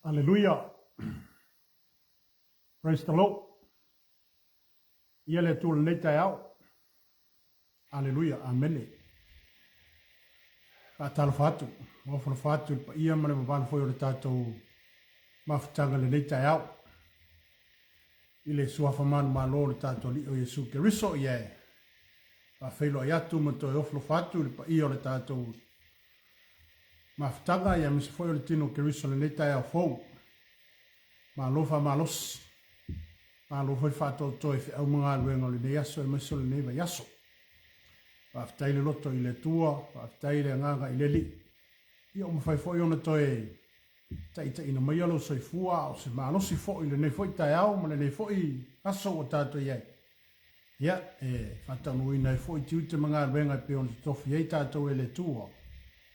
Hallelujah. Praise the Lord. Ia le tūle nei tai au. Hallelujah. Amen. Ka tala whatu. Mawhana whatu pa ia mane mabana whoi o le tātou mawhitanga le nei tai au. I le suafa manu malo le tātou li o Yesu Keriso ia e. Ka whailo ai atu ma toi oflo whatu le pa ia o le tātou mawhitanga ia misa whoi o le tino Keriso le nei tai au whou. Malofa malos. Malofa i whātou toi whi au mga aluenga le nei aso e maso le nei vai aso. Whaftai le loto i le tua, whaftai le nganga i le li. I o mawhai fwoi ona toi taita ina mai alo soi fua o se malosi fwoi le nei fwoi tai au ma le nei fwoi aso o tātou iai. Ia, whatau nui nei fwoi tiu te mga aluenga pe ona tofi ei tātou e le tua.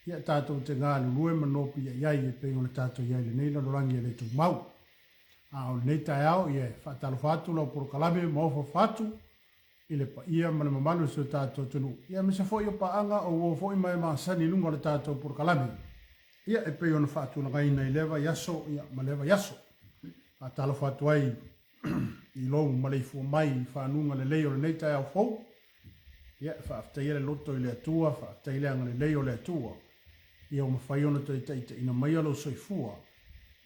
Ia tātou te ngā lulue manopi iai e pe ona tātou iai le nei lalorangi e le tu mau. A o nei tai au ia whatalo whatu lau poro kalame maofo whatu i le pa ia mana mamalu se o tātou tunu. Ia misa fwoi o paanga o o fwoi mai maa sani lunga le tātou poro kalame. Ia e pei ona whatu na gaina i lewa yaso ia ma lewa yaso. A talo whatu ai i lou malei fua mai whanunga le leo le nei tai au fwou. Ia whaafta ia le loto i le atua, whaafta i leanga le leo le atua. Ia o mawhai ona toi taita ina mai alo soi fua.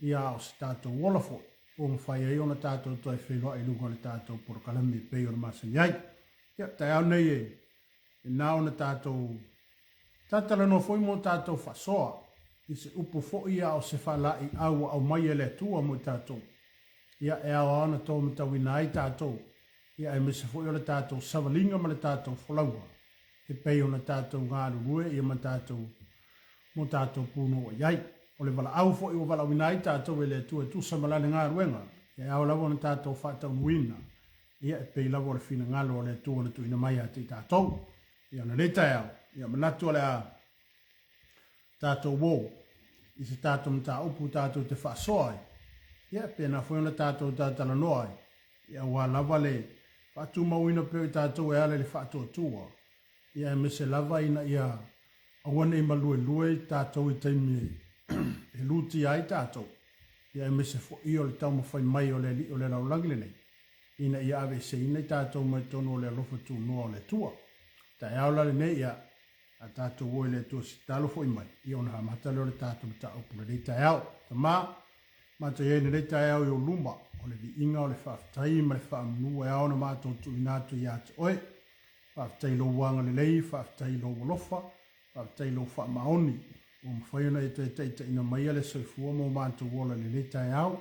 Ia o se tātou wola fwoi. O mwhai ai ona tātou toi whenua i lunga le tātou poro kalame pei ona masani ai. Ia, tai au nei e nā ona tātou tātala no fwoi mo tātou whasoa i se upo fwoi a o se whala i au mai e le tua mo tātou. Ia e au ana tō matawina ai tātou. Ia e mese fwoi o le tātou savalinga ma le tātou whalaua. E pei ona tātou ngā rurue i ma tātou mo tātou puno o iai. O le wala au fo i o wala winai tātou e le tu e tu sa malane ngā ruenga. E au lawa na tātou whātau nuina. Ia e pei lawa o le whina ngalo o le tu o le tu ina mai ati tātou. Ia na leita au. Ia manatu o le a tātou wō. I se tātou mta upu tātou te whaasoai. Ia pe na fwena tātou tātala noai. Ia wā lawa le whātu mauina peo i tātou e ale le whātua tua. Ia e mese lava ina ia awane i malue tātou i teimi e luti ai tātou. Ia e mese fo i o le tau mawhai mai o le laulangi le nei. Ina ia ave se ina i tātou mai tono o le alofa tu noa o le tua. Ta e aula le nei ia a tātou o le tua si talo fo i mai. Ia ona hamata leo le tātou ta upu le reita e au. Ta mata ia ne reita e au i o luma. O le vi inga o le whaftai ma le whaamnu e au na mātou tu inatu i atu oe. Whaftai lo wanga le lei, whaftai lo walofa, whaftai lo whaamaoni. O mwhaiona e teita ina mai ale soifua mo mātou wola le leita e au.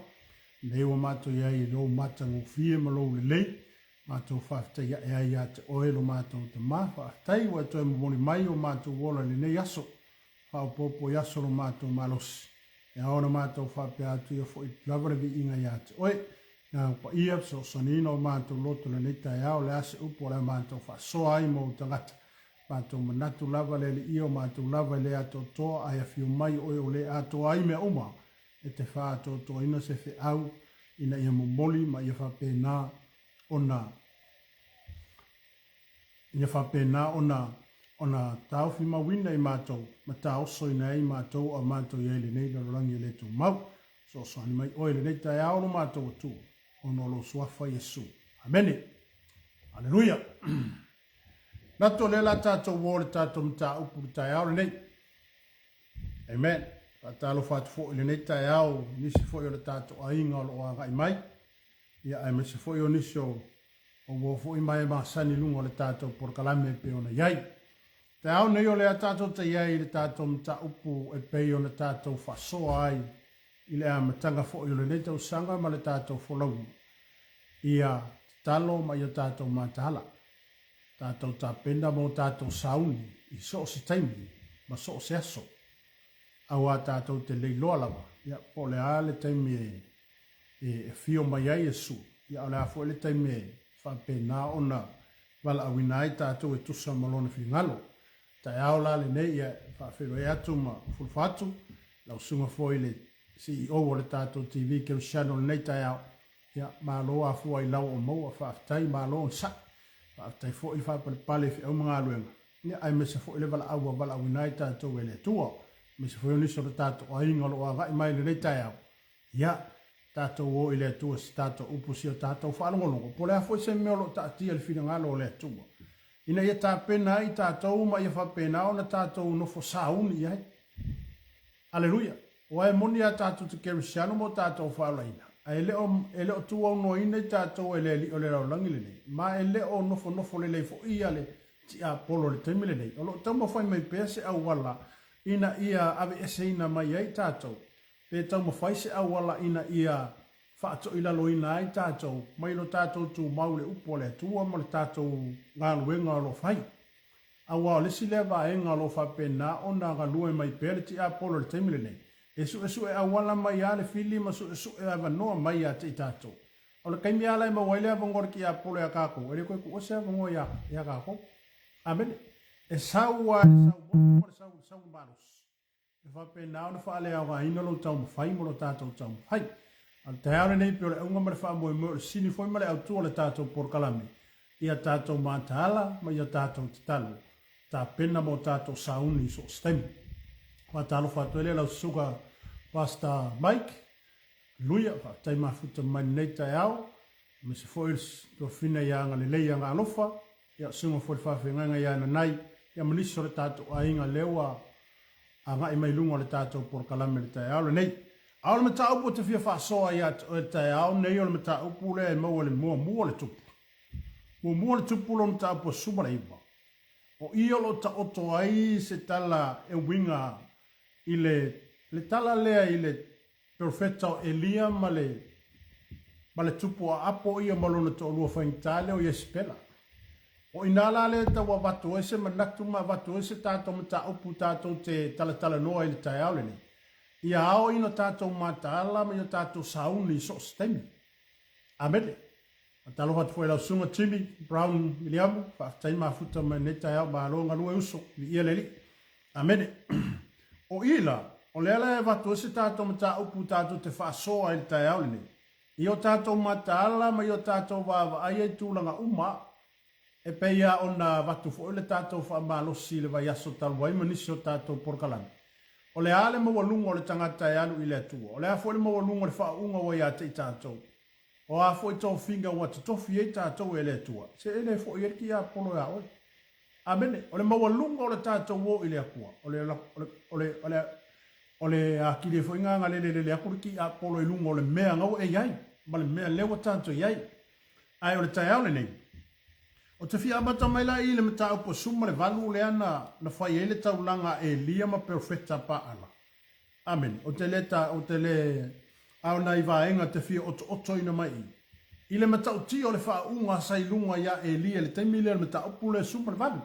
Lei o mātou iai e lo mata ngofie ma lo le lei. Mātou whaftai e ai a te oe lo mātou te mā. Whaftai o e toi mwoni mai o mātou wola le nei aso. Whaupopo i aso lo mātou malosi. E aona mātou whape atu ia fo i lavare vi inga i a te oe. Nā pa ia so sonina o mātou loto le leita e au le ase upo le mātou whasoa ai mo tangata. Mātou manatu lava le li o mātou lava le ato toa ai a fiu mai oe o le ato ai mea uma. E te wha ato toa ina se whi au ina ia momoli ma ia whape nā ona. Ia whape nā ona tauwhi mawina i mātou. Ma tā oso ina ei mātou a mātou i eile nei larangi le tu mau. So ani mai oe le nei tai au no mātou atu. Ono lo suafa Yesu. Amene. Aleluia. Nato le la tātou wō le tātou mta upu le tai au le nei. Amen. Tātalo whātu fo le nei tai au nisi fo i o le tātou ainga o lo anga i mai. Ia ai mese fo i o nisi o wō fo i mai maa sani lunga o le tātou por kalame pe ona iai. Tai au nei o le a tātou te iai le tātou mta upu e pe i o le tātou whasoa ai. I le a matanga fo i o le nei tau sanga ma le tātou folau. Ia talo ma i o tātou mātahala. Tātou tā penda mō tātou sauni, i so se taimi, ma so se aso. Au a tātou te leiloa lava, ia po le a le taimi e fio mai ai Yesu. Ia o le a fo le taimi e whapena ona wala awina ai tātou e tusa malona whingalo. Tai au la le nei ia whawhero e atu ma fulfatu, lau sunga fo i le CEO o le tātou TV ke channel nei tai au. Ia ma loa fua i lau o maua whaftai ma loa on sak. Tai fo i whapale pale fi au mga aluenga. Ia ai mese fo i le wala aua wala awinai tātou e le tua. Mese fo i niso le tātou a inga lo a gai mai le nei tai au. ia tātou o i le atua si tātou upusi o tātou whaalongolongo. Po lea fwoi se mea lo tātia le whingalo o le atua. Ina ia tāpena i tātou ma ia whapena o na tātou nofo sauni ia. Aleluia. O e moni a tātou te kerisiano mo tātou whaalaina. A ele o tua o noina i tātou ele li o le raulangi le nei. Ma ele o nofo le leifo ia le ti a polo le temi le nei. O lo tau mawhai mai pēr se au wala ina ia ave ese ina mai ai tātou. Pe tau mawhai se au wala ina ia whaato ila loina ai tātou. Mai lo tātou tu maule upo le tua ma le tātou ngā luenga lo whai. Awa lesi le va e ngā lo whapena o nā ngā lue mai pēr ti a polo le temi le nei. Esu e awala mai ale fili ma su e avanoa mai a te tātou. O le kaimi ala e mawaile a vangor ki a polo e a kako. E le koe ku ose a vango e a kako. Amen. E sau maros. E whapena o na whaale au ngā ina lo tau mawhai mo lo tātou tau mawhai. Al te haore nei pio le unga mare wha moe moe sini foi mare au tua le tātou porkalame. Ia tātou mātaala ma ia tātou titalu. Tā pena mo tātou sauni so stemi. Whatalo whatuele lau suga Pastor Mike. Luia, whatai mafuta mani nei tai au. Me se foils to fina ia ngā lelei ngā alofa. Ia sunga foi whawhenga ia na nai. Ia maniso le tātou a inga lewa. A ngai mai lunga le tātou porkalame le tai au le nei. Au le mata upu te fia whaasoa ia le tai au. Nei o le mata upu le e maua le mua le tupu. Mua le tupu lo mata upu sumara iwa. O ia lo ta oto ai se tala e winga i le tala lea i le profeta o Elia ma le tupu a apo ia malona to olua whaingtale o Yespela. O inala le ta wa watu ese manaktu ma watu ese tātou mata upu tātou te tala noa i le tai au lene. Ia ao ino tātou mataala ma ino tātou sauni so stemi. Amede. Talo hatu foi lau sunga Timmy Brown Miliamu, whaatai mafuta mai netai au mālonga lua uso, li ia leli. Amene. O ila, o leala e watu ese tātou mata upu tātou te whaasoa i tai au lene. Io tātou mataala ma io tātou wawa ai e tūlanga uma, e peia o na watu foi le tātou whaamalosi le vai aso talwai manisi o tātou porkalani. O le ale mawalunga o le tangata e alu i le atua. O le a foi le mawalunga o le whaunga wa ia te tātou. O a foi tō whinga wa te tofi e tātou e le atua. Se e le foi e ki a polo a oi. Amene, o le mawalunga o le tātou o i le akua. O le a ki le foi nganga le akuri ki a polo i lunga o le mea ngau e iai. Ma le mea lewa tātou iai. Ai o le tai au le nei. O te fia amata mai la i le mata upo suma le valu le ana na whai ele taulanga e lia ma perfecta pa ala. Amen. O te le au na i vaenga te fia oto ina mai. I le mata uti o le wha unga sai lunga ia e lia le teimile le mata upu le suma le valu.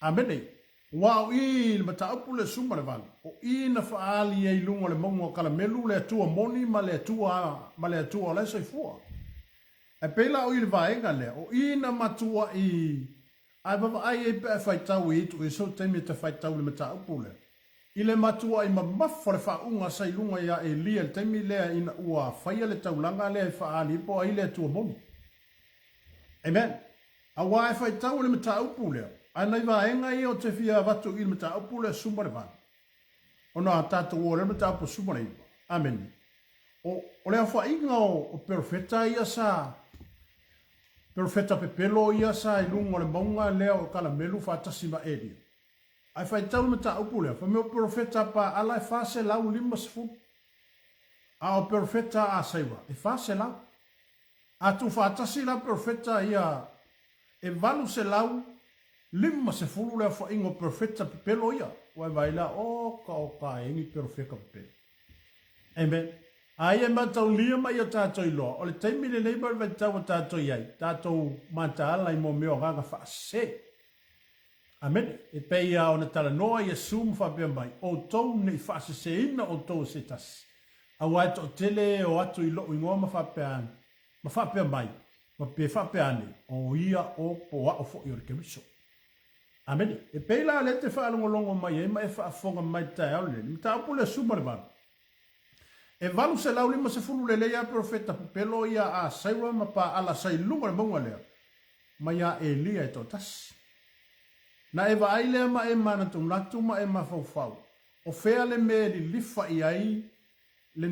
Amen. Wow, i le mata upu le suma le valu. O i na wha ali e lunga le mongo o kalamelu le atua moni ma le atua le sai fua. E pela o i le vaenga lea, o ina matua i... Ai baba ai e pe whaitau i tu, e so teimi te whaitau le mata upu lea. I le matua i mamafo le whaunga sai lunga ia e lia, le teimi lea ina ua whaia le taulanga lea e whaali po ai lea tua moni. Amen. A wā e whaitau le mata upu lea, ai nei vaenga i o te fia watu i le mata upu lea sumare vana. O nā tātou o le mata upu sumare iwa. Amen. O lea whainga o perfeta ia sa... Profeta pepelo ia sa i lunga le maunga lea o kala melu whatasi ma eria. Ai whaitau me ta upu lea, whameo profeta pa ala e whase lau lima sifu. A o profeta a saiwa, e whase lau. A tu whatasi la profeta ia e valu se lau lima sifu lea whaingo profeta pepelo ia. Wai vaila o ka engi profeta pepelo. Amen. Ai e matau lia mai o tātou i loa. O le teimi le leibar vai tau o tātou iai. Tātou mataala i mo meo hanga whaase. Amen. E peia o na tala noa i a sum whapea mai. O tau nei whaase se ina o tau se tasi. A wai to tele o atu i loo ingoa ma whapea mai. Ma pe whapea ane. O ia o poa o fo i ore kemiso. Amen. E peila le te whaalongolongo mai e ma e whaafonga mai tai au le. Mi ta apule sumare mana. E valu se lau lima se fulu lele ia profeta pelo ia a saiwa ma pa ala sai lunga le maunga lea. Ma ia e lia e totas. Na e va aile ma e mana tumlatu ma e ma fau fau. O fea le me li lifa i ai le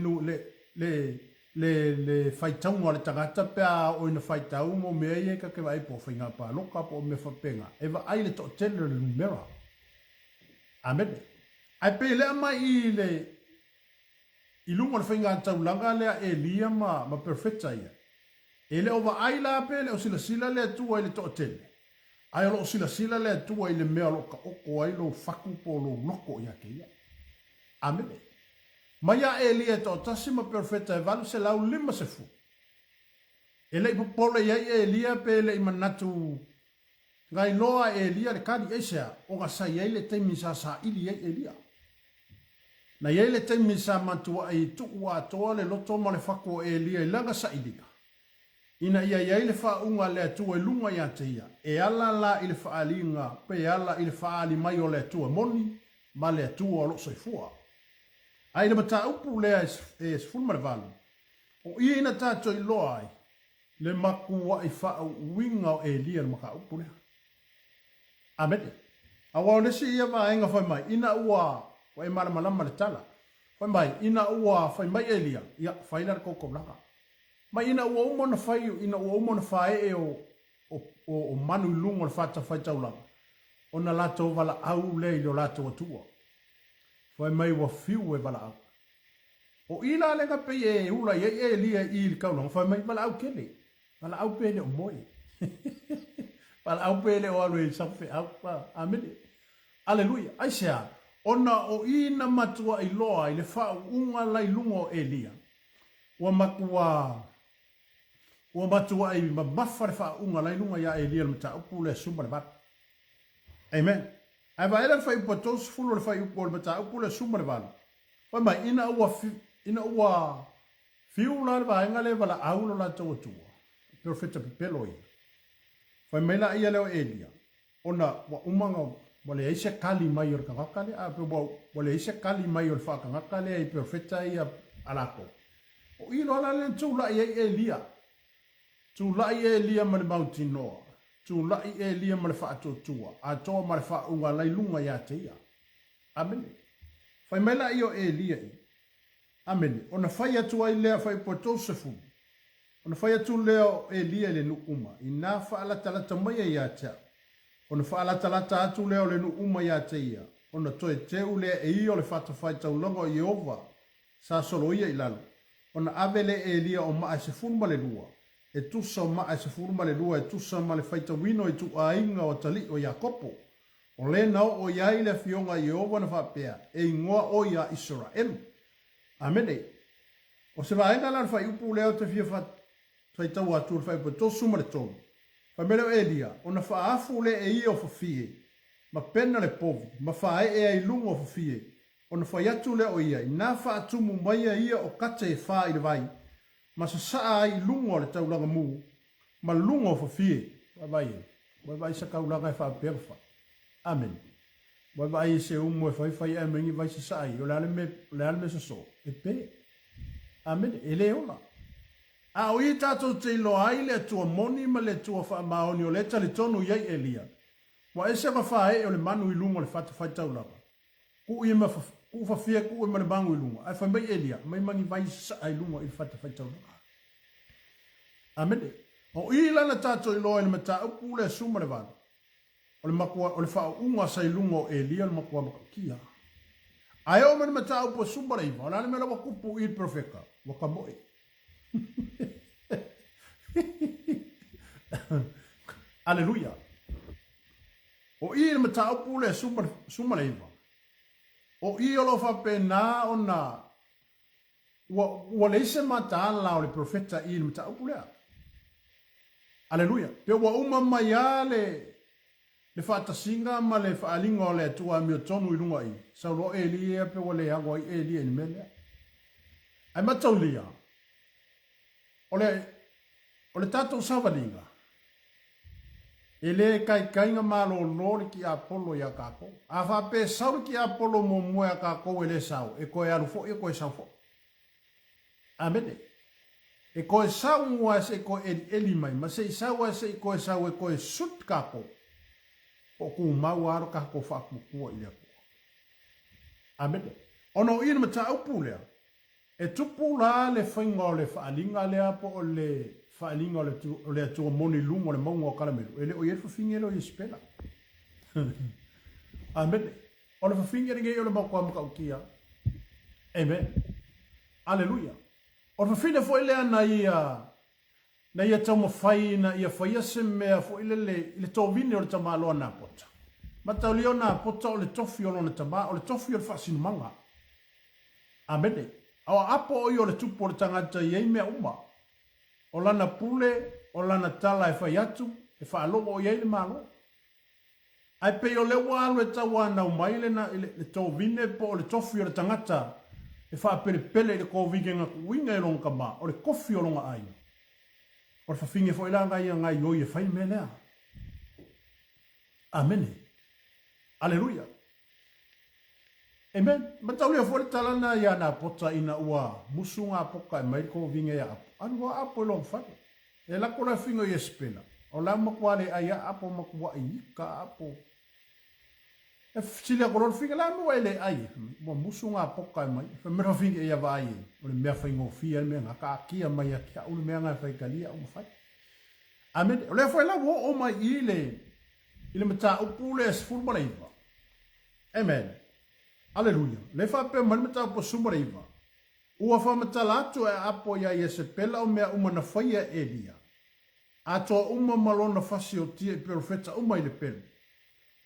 le faitau le tangata pea o ina faitau mo mea ie ka ke vai po whainga pa loka po me whapenga. Ewa ai le to tele le numera. Amen. Ai pe lea mai i lunga le whainga taulanga lea e lia ma perfecta ia. E le ova ai la pe le o sila le atua i le to tele. Ai lo sila le atua i le mea lo ka oko ai lo whaku po lo loko ia ke ia. Amen. Maya e lia to tasima perfecta e valu se lau lima se fu. E le ipopole iai e lia pe le imanatu ngai loa e lia le kadi eisea o ga sa iai le teimi sa ili iai e lia. Na iai le teimi sa matua i tuku atoa le loto ma le whako e lia i langa sa ilinga. Ina iai le whaunga le atua i lunga ia te ia. E ala la i le whaalinga pe ala i le whaali mai o le atua moni ma le atua o lo soifua. Ai le mata upu lea e sfulma le valu. O ia ina tato i loa ai. Le makua i whao winga o e lia le maka upu lea. Amete. Awa o lesi ia vaenga whai mai. Ina ua, wa e malama le tala. Whai mai, ina ua whai mai e lia. Ia, whai lar koko blaka. Mai ina ua umona whai, ina ua umona whae e o manu i lungo le whata whai taulanga. Ona lato wala au le i lo lato atua. Whai mai wa fiu e wala au. O ila lenga pe e ula e lia i li kaulanga. Whai mai wala au kele. Wala au pele o moi. Wala au pele o alu e safe au pa. Amene. Aleluia. Aisea. Ona o ina matua i loa i le whau unga lai lungo e lia. Ua makua. Ua matua i mafare whau unga lai lunga ia e lia le mata upu le sumba le vata. Amen. Ai va ele fai potos fulo le fai upo le mata upo le sumba le vata. Wai mai ina ua fiu la le vaenga le vala au la tau atua. Perfecta pipelo ia. Wai mai la ia leo elia. Ona wa umanga wale eise kali mai o le kangakale. A pe wale eise kali mai o le wha kangakale. I perfecta ia alako. O ilo ala le tu la ia elia. Tu la ia elia ma le mountain noa. Tu la ia elia ma le wha atotua. A toa ma le wha unga lai lunga ia te ia. Amen. Wai mai la ia elia i. Amen. Ona whai atu ai lea whai poto sefu. Ona whai atu leo e lia le nu uma. I nā whaalata mai ia tea. Ona whaalata atu leo le nu uma ia te ia. Ona toe teu lea e io le whata whai tau longo i ova. Sa solo ia i lalo. Ona avele e lia o maa se furma le lua. E tusa o maa se furma le lua. E tusa ma le whaita wino i tu ainga o tali o Iakopo. O le nao o iai le fionga i ova na whapea. E ingoa o ia Israel. Amene. O se vaenga lan whai upu leo te fia whai tau atu whai pa tō suma le tōnu. Whai meleo e lia, o na whaafu le e ia o whawhie. Ma pena le povi, ma whae e ai lunga o whawhie. O na whai atu le o ia, i nā whaatumu mai ia o kate e wha i le vai. Ma sa saa ai lunga o le taulanga mū. Ma lunga o whawhie. Wai vai sa kaulanga e wha perfa. Amen. Wai vai se umu e whai e mengi vai sa saa i. O le alme sa so. E pe. Amen. E le ola. A o i tātou te ilo ai le tua moni ma le tua wha maoni o le tali tonu iei e lia. Wa e se whae o le manu i lunga le whata whai taulanga. Ku whawhia ku i ma le mangu i lunga. Ai whai mai e lia. Mai mangi vai sa ai lunga i whata whai taulanga. Amen. O i lana tātou ilo ai le mata upu le suma le vana. O le makua o le wha unga sa i lunga o e lia le makua makakia. Ai o mani mata upu e suma le iwa. O nane mele wakupu i perfecta. Wakamoe. Aleluia. O i le mata upu le suma le iwa. O i olo whapena o na ua le ise mata ala o le profeta i le mata upu lea. Aleluia. Pe ua uma mai a le whaatasinga ma le whaalinga o le atua mio tonu i lunga i. Saulo e lia pe ua le agua i e lia ni melea. Ai matau lia. O le tātou savalinga. E le kai malo lori ki Apollo i a kako. A whape sauri ki Apollo mo mua a kako e le sau. E koe alufo e koe sau fo. Amene. E koe sau mua se koe eli mai. Ma se sau a se koe sau e koe sut kako. O ku mau aro kako whakukua i le kua. Amene. Ono ina mata upu lea. E tupu la le whainga o le whaalinga le apo o le whaalinga o le atua moni lungo le maunga o karamelu. E le o yefu finge lo yespela. Amen. O le whafinge ringe o le maukua maka ukia. Amen. Aleluia. O le whafine fo ile ana na ia tau mawhai na ia whaia se mea fo ile le tōwine o le tamaloa nā pota. Matau leo nā pota o le tofi o lona tama, o le tofi o le whaasinu manga. Amen. Awa apo o le tupu o le tangata i ei mea uma. O lana pule, o lana tala e whai atu, e whaalogo o iei le malo. Ai pe o le walu e tau ana umaile na le tōwine po o le tofi o le tangata e whaapere pele le kōwinge ngā kuinga e longa kama, o le kofi o longa ai. O le whawhinge fo ilanga ia ngai oi e whai mea lea. Amen. Aleluia. Amen. Matau lea fo le talana ia nā pota ina ua musu ngā poka e mai kōwinge ia apo. Anu wa apo e longa whai. E lako la whingo i espela. O la makua le aia apo makua i ika apo. E fitilia koror whinga la mua ele ai. Mua musu ngā poka e mai. Fa mera whinga ia wa ai. O le mea whaingo fia mea ngā kākia mai a kia. O le mea ngā whaikalia o mawhai. Amen. O lea whaila wo o mai i le mata upule e sifuru maraiva. Amen. Aleluia. Le whape mani mata upo sumaraiva. Ua whamata lato e apo ia i se pela o mea uma na whaia elia. Atoa uma malona whasi o tia i profeta uma i le pelu.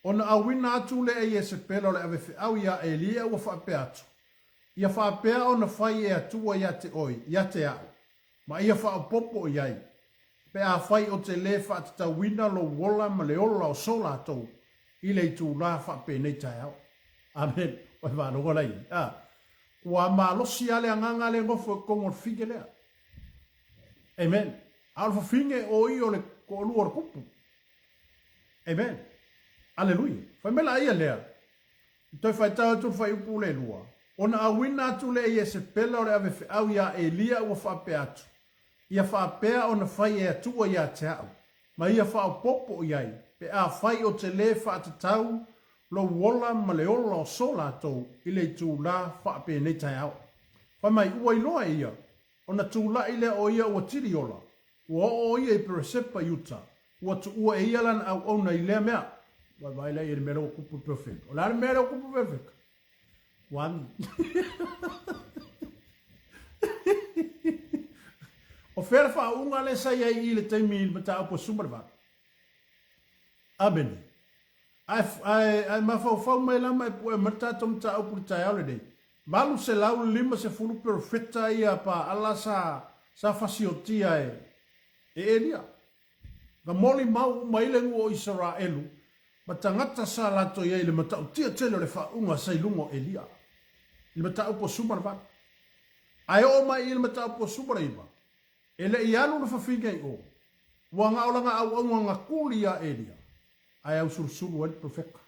Ona awina atu le e se pela o le ave au ia elia ua whape atu. Ia whapea o na whai e atua ia te oi, ia te au. Ma ia whapopo o iai. Pe a whai o te le whaatata wina lo wola ma le ola o sola atou. I le tu la whape nei tai au. Amen. Oi whanongo lai. Ua malosi ale anganga le ngofo kongo fige lea. Amen. Alfa finge o i o le kolu o kupu. Amen. Aleluia. Fai mela ia lea. Toi fai tau tu fai upu le lua. Ona awina atu le ia se pela o le ave au ia Elia ua whape atu. Ia whapea ona fai e atua ia te au. Ma ia whao popo o iai. Pe a fai o te le whaatatau lo wola ma le ola o sola atou i le tūla whape nei tai au. Whai mai ua iloa ia. Ona tūla i le o ia ua tiri ola. Ua o ia i Peresepa Yuta. Ua tu ua e ia lan au ona i lea mea. Wai vai lai e le mera o kupu perfect. O la le mera o kupu perfect. One. O whera wha unga le sai ai i le taimi i mata upo sumarwa. Amen. Ai mawhau mai lama e pue mata tom ta upo le tai aule dei. Malu se lau lima se fulu perfecta ia pa ala sa fasiotia e elia. Ga moli mau mailengu o Israelu. Ma tangata sa lato ia i le matau tia tele le wha unga sai lungo elia. I le matau po sumarwa. Ai o mai i le matau po sumarwa. Ele i anu na whawhinga i o. Wa ngā olanga au au ngā kūli a elia. Ai au surusuru el profeka.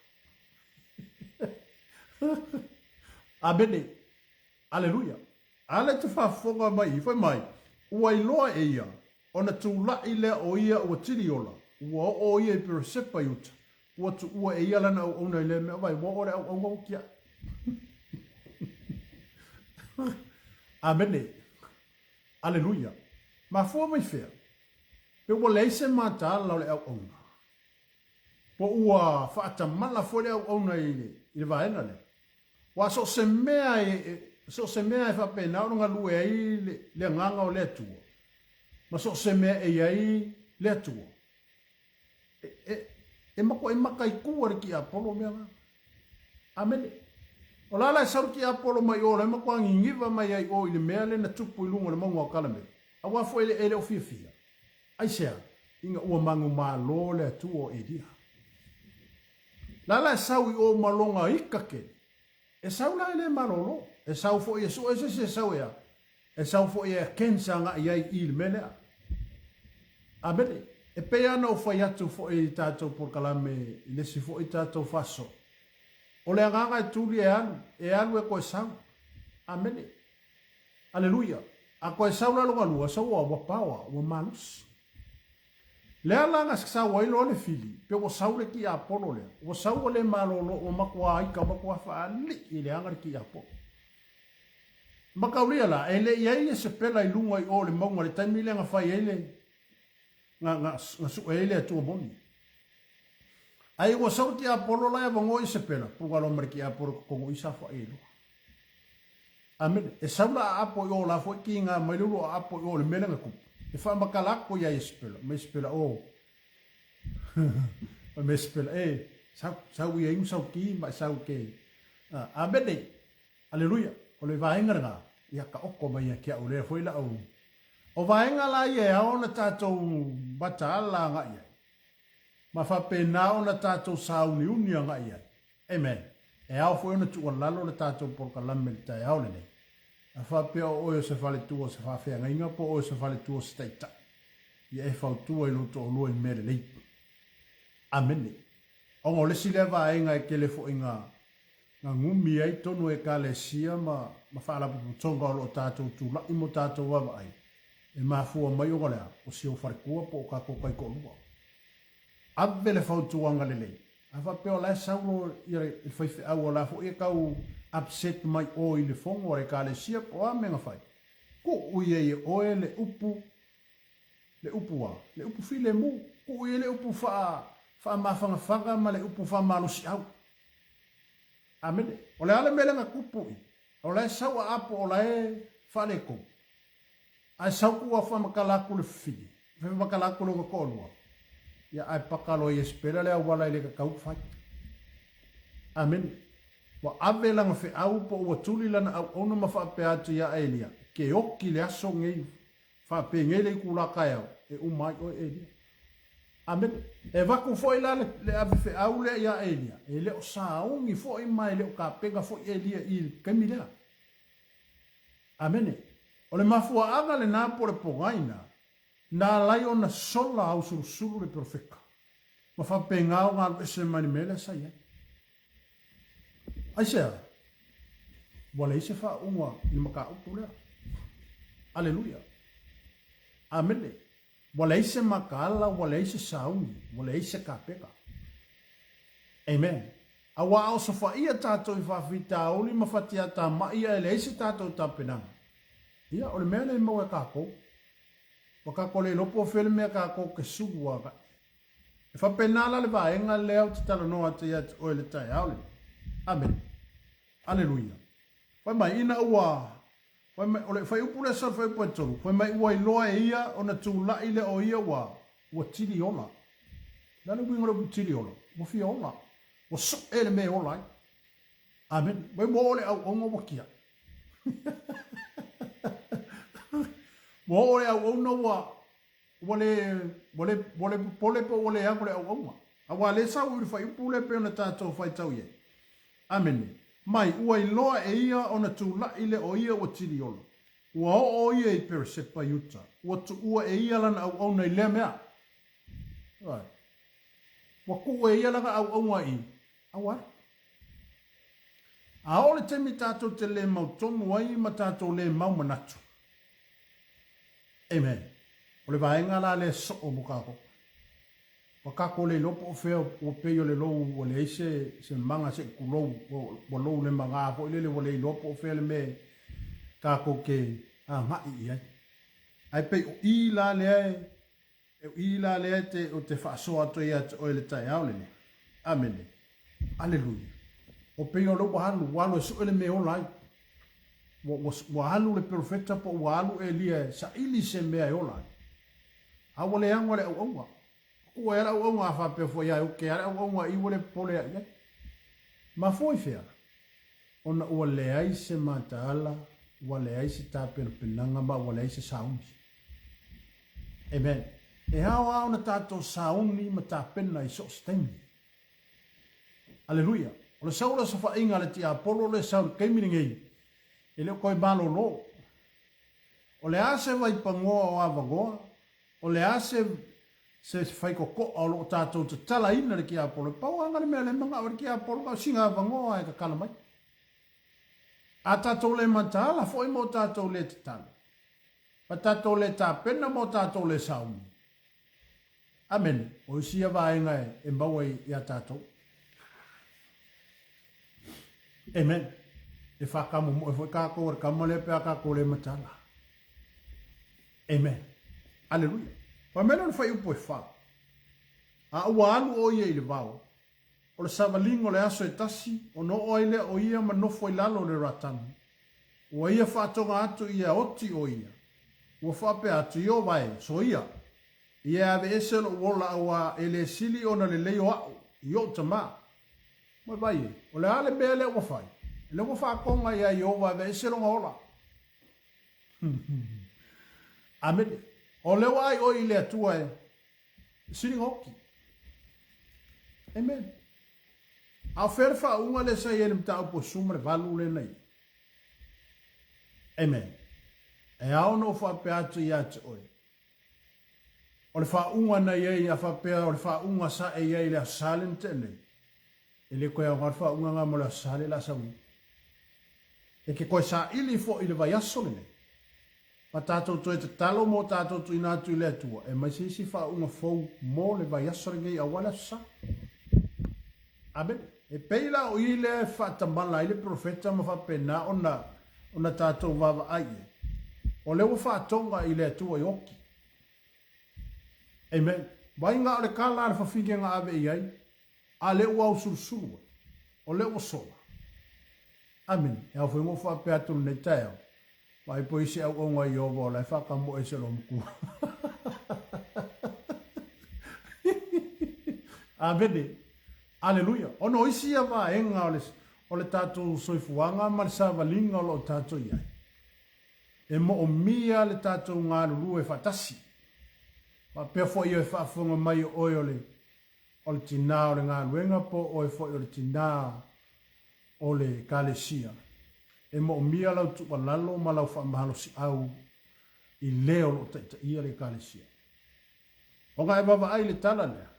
Amene. Aleluia. Ale te whawhonga mai, whai mai. Ua iloa e ia. Ona tūla i lea o ia ua tiri ola. Ua o ia i Peresepa Yuta. Ua tu ua e ia lana au ona i lea mea vai. Ua ore au ngau kia. Amene. Aleluia. Ma fua mai whea. Pe ua leise mata lau le au ona. Po ua whaata mala fua le au ona i le vaena le. Wa so se mea e whape naurunga lue ai le nganga o le atua. Ma so se mea e ai le atua. E mako e maka i kua ki Apolo mea nga. Amene. O lala e saru ki Apolo mai o le mako angi ngiva mai ai o i le mea le na tupu i lunga le maunga o kalame. A wafo ele o fia fia. Ai sea, inga ua mangu maa lo le atua o edia. Lala e sau i o malonga ikake. E sau la ele malolo. E sau fo i e so e se sau ea. E sau fo i e kensa nga iai i le melea. Amene. E pea na o fai atu fo i tātou por kalame i lesi fo i tātou faso. O le anganga e tuli e alu. E alu e koe sau. Amene. Aleluia. A koe sau la longa lua sau a wapawa ua malus. Lea langa sa wailo le fili. Pe o sau le ki Apolo lea. O sau le malolo o makua aika makua faali i le angare ki Apolo. Makaulia la, ele ia se pela I lunga I o le maunga le taimi le nga fai ele, nga su ele atua moni. Ai ua sauti a polo la vango I se pela, punga lo mariki a polo kongo isa fa elu. Amen, e saula a apo I o la fo ki nga mailulu a apo I o le mele nga kupu. E fa makalako ia I se pela, me se pela o. Me se pela, sau ia ingu sau ki, ma sau ke. Amen, aleluia. O le vaenga nga, ia ka oko mai ia kia ule foi la au. O vaenga la ia o na tātou bata ala nga ia. Ma fa pena o na tātou sauni unia nga ia. Amen. E au foi ona tua lalo le tātou por kalame le tai au le nei. A fa pea o oio se fale tua se fa fea ngainga po oio se fale tua se taita. Ia e fau tua I loto o lua I mere lei. Amen. Ongo le sile vaenga e kele fo inga nga ngumi ai tonu e kalesia ma whaala putonga o lo tātou tūla I mo tātou wawa ai. E mafua mai o galea o si o wharekua po o kako kai ko lua. Abele whautuanga lelei. A whapeo lai saulo I whaife au o la fo e kau upset mai o I le fongo o e kalesia po a menga whai. Ko ui e oe le upu wa, le upu file mu. Ko ui e le upu wha mawhanga ma le upu wha malusi au. Amen. O le ale mele nga kupu I. O le sawa apo o le whale ko. Ai sauku wa wha makalaku le whini. Wha makalaku le kakolua. Ia ai pakalo I espera le awala I le kakau whai. Amen. Wa ave langa whi au po ua tuli lana au ona ma whape atu ia Elia. Ke oki le aso ngei whape ngei le kulaka au. E umai o Elia. Amen. E waku foi la le ave fe au le ia Elia. E le o saungi foi mai le o ka pega foi Elia I kemilea. Amen. O le mafua aga le nā po le pongaina. Nā lai o na sola au surusuru le profeka. Ma fa pengao ngā ese mani mele sa ia. Aisea. Wale ise fa unwa I maka upu lea. Aleluia. Amen. Wale ise makala, wale ise saungi, wale ise kapeka. Amen. Awa au sa fa ia tātou I whawhita auli ma whatia tā maia ele ise tātou tā penanga. Ia, ole mea le mau e kako. Wa kako le lopo o whele mea kako ke sugu waka. E whapenala le vaenga leo te tala noa te ia te oe le tai aule. Amen. Aleluia. Whai mai ina ua. Whai upu le sal, whai upu e tolu. Whai mai ua I loa e ia o na tūla I le o ia ua tiri ola. Nane winga le tiri ola. Wa fia ola. Wa so ele me ola. Amen. Wai mo ole au onga wakia. Mo ole au onga wale pole po ole angole au onga. Awa le sau uri whai upu le pe ona tātou whai tau ye. Amen. Mai, ua I loa e ia o na tūla I le o ia o tiri ola. Ua o ia I Peresepa Utah. Ua e ia lana au au nei lea mea. Right. Ua ku e ia lana au au ngai. Awa. A ole temi tātou te le mau tomu ai ma tātou le mau manatu. Amen. O le vaenga la le so o mukako. Wakako le lopo o feo o peyo le lou o le eise se manga se kulou o lou le manga po le le lopo o feo le me kako ke a ngai ia. Ai pe o ila le te o te whaasoa to ia o le tai au le. Amen. Aleluia. O peyo lo wahalu walo so le me o lai. Wahalu le profeta po wahalu Elia sa ili se mea o lai. Awale angwale au aua. Ua era au nga fa pe foi ai ke era au nga I wole pole ai. Ma foi fea. Ona ua le ai se matala, ua le ai se tape penanga ma ua le ai se sauni. Amen. E hawa ona tato sauni ma tapena I so steng. Aleluia. O le saula sa fa inga le ti Apollo le saul keimiringei. E le koi malo lo. O le ase vai pangoa o avangoa. O le ase se fai ko o lo tātou te tala ina le ki Apollo. Pau anga le mea le manga o le ki Apollo ka singa avangoa e ka kala mai. A tātou le matala foi mo tātou le te tala. Pa tātou le tāpena mo tātou le sauni. Amen. O isia vaenga e mbawai I a tātou. Amen. e whakamu mo e whakako e kamale pe akako le matala. Amen. Alleluia. Pamela le whai upo e wha. A ua alu o ia i le vau. O le savalingo le aso e tasi, o no oile o ia ma nofo i lalo le ratani. Ua ia whaatonga atu ia oti o ia. Ua whape atu i o vai, so ia. Ia ave eselo wola awa ele sili o na le leo au, i o tama. Mai vai e, o le ale mea le ua whai. Le ua whaakonga ia i ova ave eselo ngaola. Amen. O le wai o i le atua e, sili ngoki. Amen. A fer fa unga le sa ye mta po sumre valu le nei. Amen. E ao no fa pe atu ya oi. O le fa unga na ye ya fa pe o le fa unga sa e ye le silent nei. E le ko ya fa unga nga mo le sale la sa. E ke ko sa ili fo ile va yaso le. Pa tato to te talo mo tato tu ina tu le tua. E mai si fa unga fo mo le va yaso ngai a wala sa. Amen. E peila o ile fatamala ile profeta ma fa pena ona tatou vava ai. O le fa tonga ile tu yoki. Amen. Vai nga le kala le fa fige nga ave ai. Ale wa usursuru. O le o sola. Amen. E foi mo fa pe atu ne tae. Vai po isi au nga yo vo la fa ka mo ese lo mku. Amen. Alleluia. Ono isi ava enga o le tatou soifuanga ma le savalinga o lo tatou iai. E mo o mia le tatou ngā lulu e fatasi. Ma pia fo i e whaafunga mai o le tina o le ngā luenga po o e fo i o le tina o le kalesia. E mo o mia lau tupa lalo ma lau whaamahalo si au i leo lo taita ia le kalesia. O ngā e baba ai le tala lea.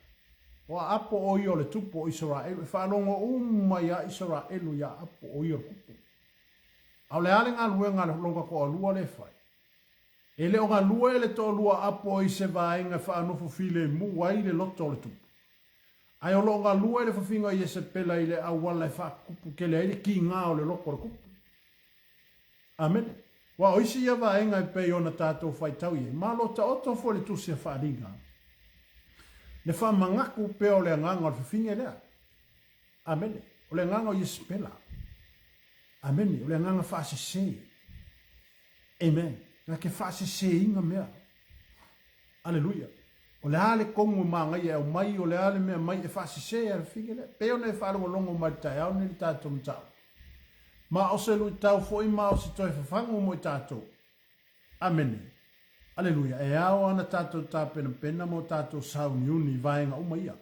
O apo o i o le tupo o Israel, e whanongo umma ia Israelu ia apo o i o kupu. Au le ale ngā lue ngā longa ko a lua le whai. E le o ngā lua e le to lua apo o i se vaenga whaanofu file mu wai le loto le tupu. Ai o lo ngā lua e le whawhinga i e se pela i le awala e whaakupu ke le aile ki ngā o le loko le kupu. Amen. Wa o isi ia vaenga e pei o na tātou whaitau i e. Malo ta oto fo le tusi a whaaringa. Le fa mangaku pe o le nganga o whiwhinge lea. Amen. O le nganga o Yespela. Amen. O le nganga whaase se. Amen. Nga ke whaase se inga mea. Alleluia. O le ale kongu manga i au mai o le ale mea mai e whaase se a whiwhinge lea. Pe o ne whaaro longo mai tai au ni tātou mtau. Ma o se lui tau fo i ma o se toi whawhangu mo i tātou. Amen. Alleluia. E ao ana tātou tā pena mo tātou sauni uni vaenga uma ia.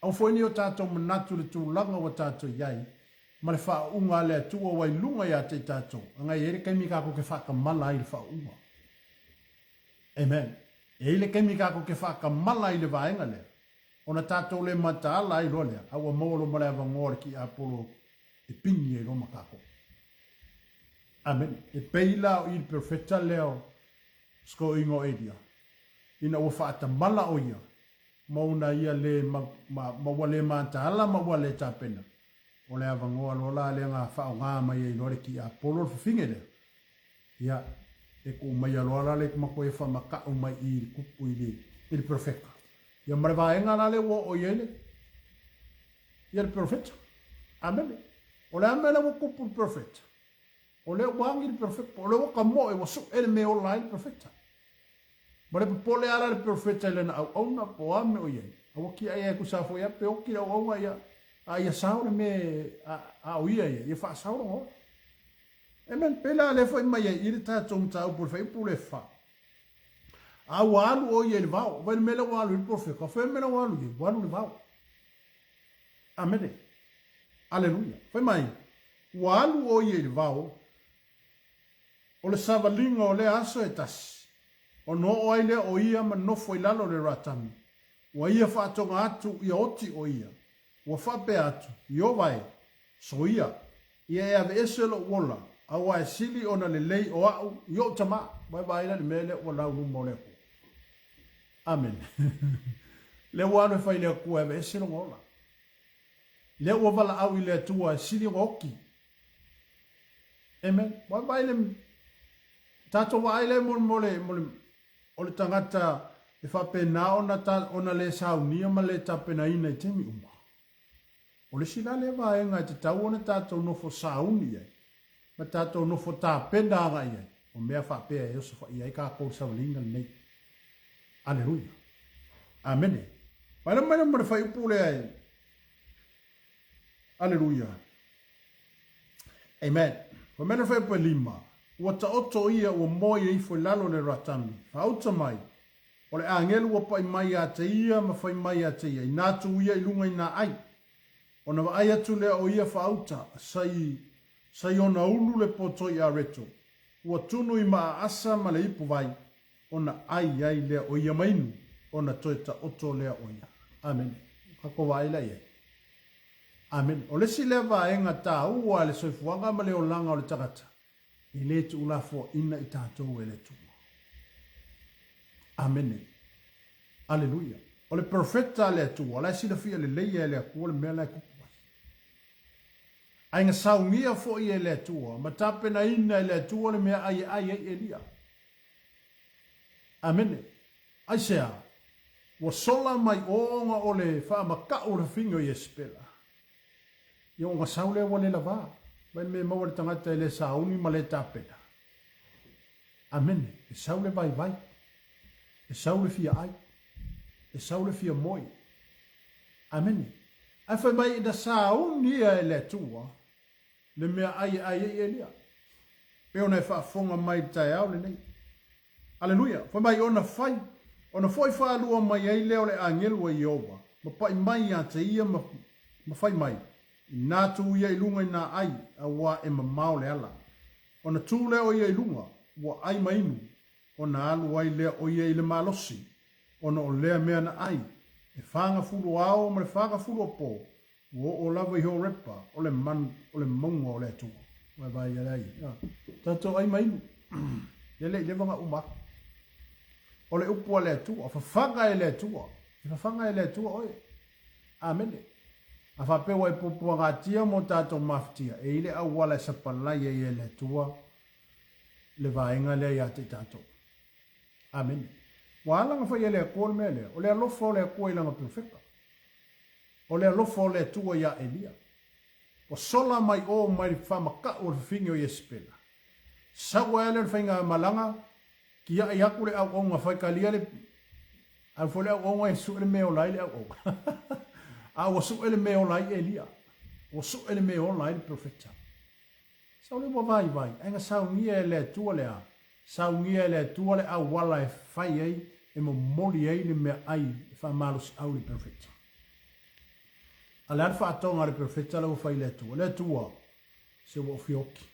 Au foi ni o tātou manatu le tūlanga wa tātou iai. Ma le wha unga le atua wai lunga ia te tātou. Angai ere kaimi kako ke whakamala i le wha unga. Amen. E ile kaimi kako ke whakamala i le vaenga lea. Ona tātou le mataala i loa lea. Aua mōlo male avangore ki Apolo e pingi e roma kako. Amen. E peila o i le profeta leo. Sko ingo edia. Ina ua whaata mala o ia. Mauna ia le mawale maantala mawale tāpena. O le avangoa lola le ngā whao ngā mai e lore ki a polo whiwhinge lea. Ia, e ku mai aloara le kumako e whamaka o mai i kupu i le profeta. Ia marewa e ngā le o iele. Ia le profeta. Amen. O le amele o kupu le profeta. O le wangi le profeta. O le waka mo e wasu ele me o lai le profeta. Ma le pole ala le profeta ele na au auna po ame o iei. A waki ai e kusafo ia pe oki au aunga ia. A ia saure me a o ia ia. Ia wha saure ngō. Amen. Pela le fo ima iei. Iri tātou mta upu le wha ipu le wha. A walu o iei le vau. Vai mele walu le profeta. Ka wha mele walu iei. Walu le vau. Amen. Aleluia. Wha mai. Walu o iei le vau. O le savalinga o le aso e tasi. O no o aile o ia ma nofo i lalo le ratami. Wa ia whaatonga atu i oti o ia. Wa whape atu i o vai. So ia. Ia e ave eselo wola. A wa e sili o na le lei o au i o tama. Vai vaila le mele o lau lumo lepo. Amen. Le wano e whai lea kua ave eselo wola. Le ua wala au i lea tua e sili o oki. Amen. Wa ile tato wa ile mole o le tangata e fa pena ona le saunia ma le tapena ina i temi uma. O le sila le vaenga te tau ona tato no fo sauni ai. Ma tato no fo ta pena ngai ai. O mea fa pea e oso fa ia i ka kou saulinga nei. Aleluia. Amen. Mai le mare fai upule ai. Aleluia. Amen. Ko mena fai upule lima. Ua ta oto ia ua moi e ifo lalo le ratami. Fa auta mai. O le angelu ua pai mai a te ia ma fai mai a te ia. I nātu ia i lunga i nā ai. O na wa ai atu lea o ia fa auta. Sai ona ulu le poto i a reto. Ua tunu i maa asa ma le ipu vai. O na ai lea o ia mainu. O na toe ta oto lea o ia. Amen. Kako wa ila ia. Amen. O lesi lea vaenga tā ua le soifuanga ma le o langa o le takata. I le tu ulafo ina i tātou e le tu. Amen. Aleluia. O le profeta le tu. O le sila fia le leia le akua le mea le kukuai. Ainga saungia fo i e le tu. Ma tapena ina i le tu le mea ai e lia. Amen. Aisea. Wa sola mai onga o le wha maka o le fingo i espela. Ia o nga saule wa le lava. Mai me maua le tangata e le sauni ma le tapena. Amen. E saule vai vai. E saule fia ai. E saule fia moi. Amen. Ai fai mai ina sauni e le tua. Le mea ai e lia. Pe ona e whaafonga mai tai au le nei. Aleluia. Fai mai ona fai. Ona foi whaalua mai ai leo le angelu a Iova. Ma pai mai a te ia ma fai mai. Nā tū ia i lunga i nā ai a wā e mamau le ala. Ona tū leo ia i lunga, wā ai mainu. Ona alu ai lea o ia i le malosi. Ona o lea mea na ai. E whanga fulu ao ma le whanga fulu o pō. O lava i ho repa, o le maunga o le tū. Mai vai ia lei. Tato ai mainu. Ia le wanga umaka. O le upua le tua, fa fanga e le tua. Fa fanga e le tua oi. Amen. A fa pe wai pupua ngatia mo tato maftia. E ile au wala sapalai e le tua. Le vaenga le ia te tato. Amen. Wala nga fa ia le kol mele. O le alofo le kua ilanga profeta. O le alofo le tua ia Elia. O sola mai o mai fa maka o fingo i espela. Sawa ele fainga malanga. Kia ia kule au onga fai kalia le au fole au onga e su ele meo lai le au onga. Au su ele meo lai Elia. O su ele meo lai le profeta. Sau le vai vai. Ainga sau ngia ele tua le a. Sau ngia ele tua le au wala e fai ei e mo moli ei le mea ai e fa malus au le profeta. Ale alfa atonga le profeta le o fai le tua. Le tua se wo fioki.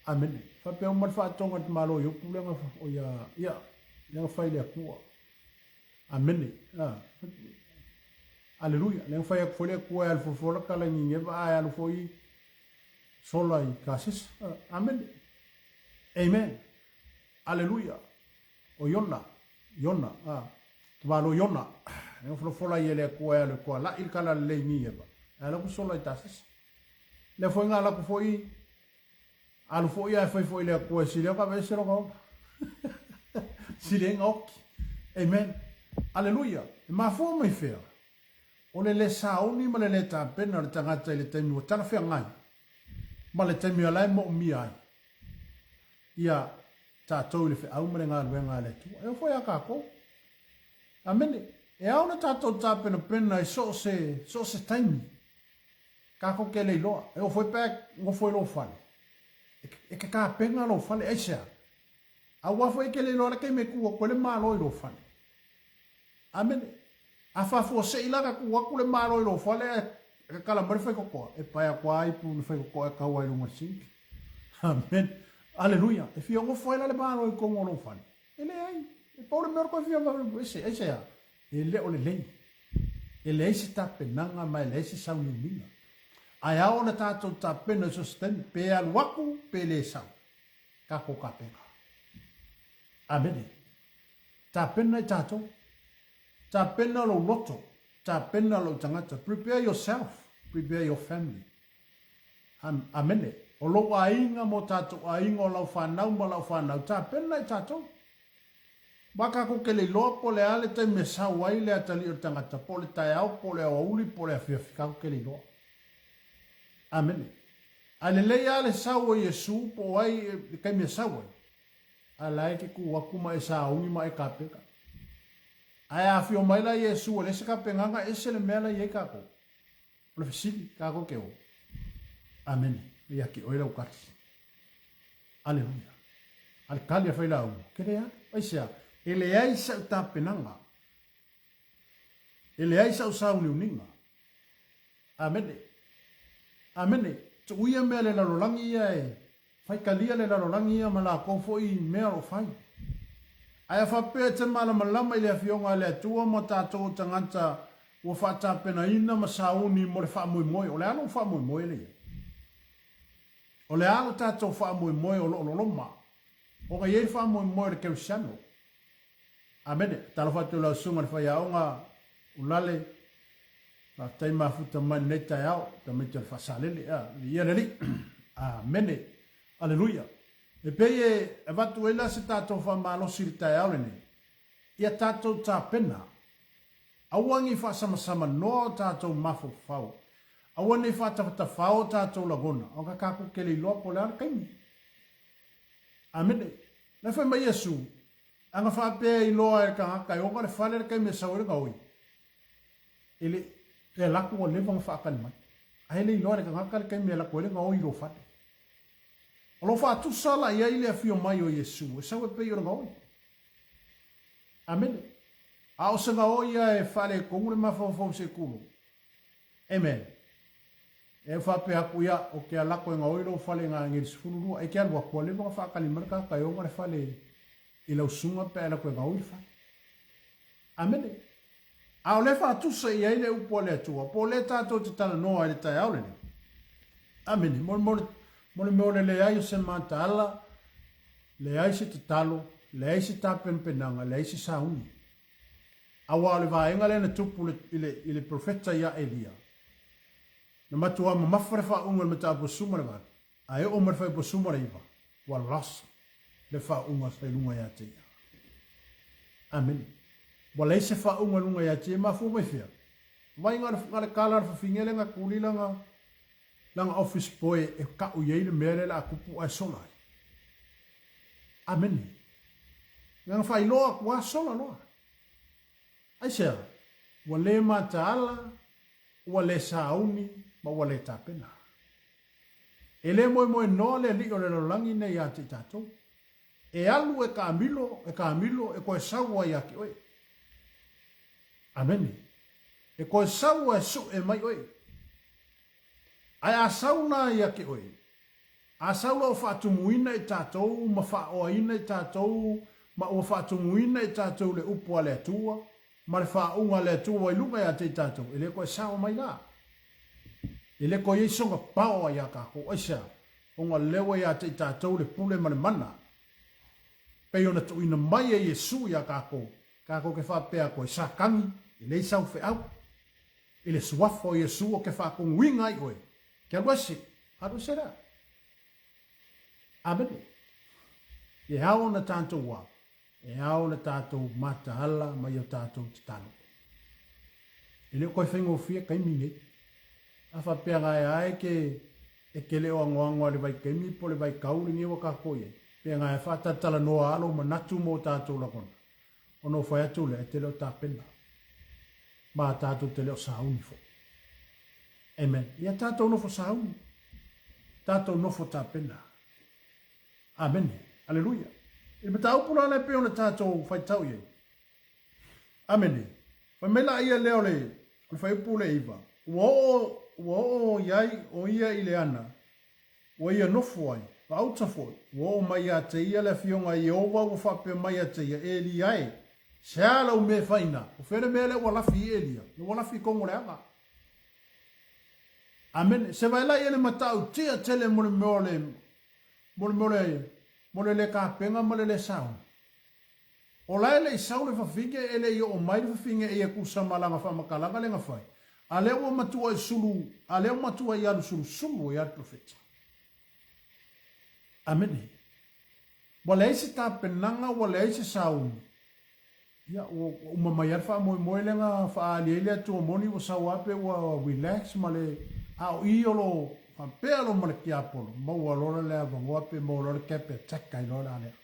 Amen. Fa pe uma fa tonga te malo yo pulenga o ya le fai le kua. Amen. Aleluia. Le fai ko le kua al fo la kala ni va al foi sola i casis. Amen. Amen. Aleluia. O yona. Tavalo yona. Le fo la ile kua le kua la il kala le ni eva. Ala ko sola i casis. Le foi ngala ko foi alu fo ia foi le ko si le ka ve se ro si le ngok. Amen. Aleluia. Ma fo mai fe. O le sauni ma le ta pena le tangata le temi o tana fe ngai. Ma le temi ala mo mi ai. Ia ta to le fe au ma nga le le tu. E foi aka ko. Amen. E au na ta to ta pena so se taimi. Ka ko ke le lo. E foi pe ngo foi lo fa. E ka penga lo fale aisha. A wa foi ke le lo ke me ku ko le malo lo fale. Amen. A fa fo se ila ka ku le malo lo fale e kala mar foi ko e pa ya kwai pu foi ko ka wa lo masi. Amen. Aleluia. E fio ngo foi le malo ko ngo lo fale. Ele ai. E pa le mer ko fio va ese aisha. Ele o le lei. Ele se ta penanga mai le se sa ni. Ai ao na tātou tā pena sosteni, pe aluaku, pe le sau. Kako ka pena. Amene. Tā pena i tātou. Tā pena lo loto. Tā pena lo tangata. Prepare yourself. Prepare your family. Amene. O lo ainga mo tatou ainga o lau whanau ma lau whanau. Tā pena i tatou. Waka ko ke le loa po le ale te me sau ai le atali o tangata. Po le tai au, po le auli, po le awhiawhika ko ke le loa. Amen. Ale le ale sau o Yesu po ai kai me sau ai. Ala ke ku wakuma e sa ungi ma e kapeka. Ai afi o mai la Yesu o le se kapenganga e se le mela ye kako. O le fisili kako ke o. Amen. Ia ki oira o kati. Aleluia. Al kali a whaila au. Kere a? Aisea. Ele ai sa ta penanga. Ele ai sa sa uniuninga. Amen. Amen. Tu uia mea le lalolangi ia e. Fai kalia le lalolangi ia ma la kofo i mea o fai. Ai a whapea te malama i le awhionga le atua mo tātou tanganta ua whata pena ina ma sauni mo le whaamui moi. O le alo whaamui moi le ia. O le alo tātou whaamui moi o loloma. O ka iei whaamui moi le keusano. Amene, talo whatu lau sunga le whaiaonga ulale. La taima futa mai neta yao, ta mete le whasalele. Ia le li. Amene. Aleluia. E peye e watu eila se tātou whamalosi le tai au lene. Ia tātou tā pena. Awangi whasamasama no tātou mafo whau. Awane whatawhata whao tātou lagona. O ka kako ke li loa po le ala kaimi. Amene. Le whai mai Yesu. Anga whapea i loa e ka haka. E onga le whale le kaimi e sauere gaui. Ele e laku o lewa nga whaakani mai. Ahele i loa e ka haka le kaimi e laku ele gaui ro whate. O lo whatu sala ia ile a fio mai o Yesu. E sau e pei o gaui. Amene. A o se gaui e whale kongure mawhawhau se kuru. Amen. E whape haku ia o ke alako e ngā oiro whale ngā ngiri sifururua. E ke alua kua lewa ngā whaakani marika kai o ngare whale i lau sunga pe alako e ngā oiro whale. Amene. A o le whatusa i aile upo le atua. Po le tātou te tala noa i le tai aulene. Amene. Mole meole le ai o se manta ala. Le ai se te talo. Le ai se tapen penanga. Le ai se sauni. Awa le vaenga le na tupu i le profeta ia Elia. Na matua ma mafare fa unga le mata posuma le vale. Ai o mar fa posuma le iwa. Wa las le fa unga sa lunga ya te. Amen. Wa le se fa unga lunga ya te ma fu me fia. Vai ngale kala fa fingele nga kulila nga langa office boy e ka u ye le mele la kupu ai sola. Amen. Nga fa ilo kwa sola no. Ai se wa le mata ala wa le sauni ma wale tapena. Ele moe no le li o le langi nei a te tatou. E alu e ka amilo e koe saua i aki oe. Amen. E koe saua e su e mai oe. Ai a sauna i aki oe. A sauna o whaatumuina i tatou, ma whaoaina i tatou, ma o whaatumuina i tatou le upua le atua, ma le whaunga le atua i lunga i a te tatou. Ele koe saua mai la. Ele ko ye songa pao ya ka ko aisa onga lewe ya te tatou le pule mane mana pe ona tu ina mai e Yesu ya ka ko ke fa pe ko sa kangi ele sa fe au ele suafo Yesu o ke fa ko winga i oe ke wasi hadu sera amen ye hao na tanto wa e hao na tatou mata ala mai o tatou tano ele ko fengo fie kai mine a whapea ai ke e ke leo angoangoa le vai kemi po le vai kauri ngi waka koe. Pea ngai whatatala noa alo ma natu mo tātou lakona. Ono whai atu le te leo tāpena. Ma tātou te leo sauni fo. Amen. Ia tātou nofo sauni. Tātou nofo tāpena. Amen. Aleluia. I me taupuna le peo na tātou whai tau ye. Amen. Whai mela ia leo le whai upu le iwa. Wo yai o ia i le ana. Wo ia nofu ai. Pa auta foi. Wo mai a te ia le fionga i owa o whape mai a te ia e li ai. Se ala o me whaina. O where mele o walafi e lia. No walafi kongo le anga. Amen. Se vai lai ele matau tia tele mole mole le ka penga mole le sao. O lai le sao le whawhinge ele i o mai le whawhinge e a kusamalanga whamakalanga le ngawhai. A leo matua e sulu, a leo matua i alu sulu i alu profeta. Amene. Wale isi ta penanga wale isi saun. Ya umamaya fa mo lenga fa aliele tu moni wo sawape wa relax male au iolo fa pelo male kiapolo mo walora le avangope mo lora kepe taka ilora ale.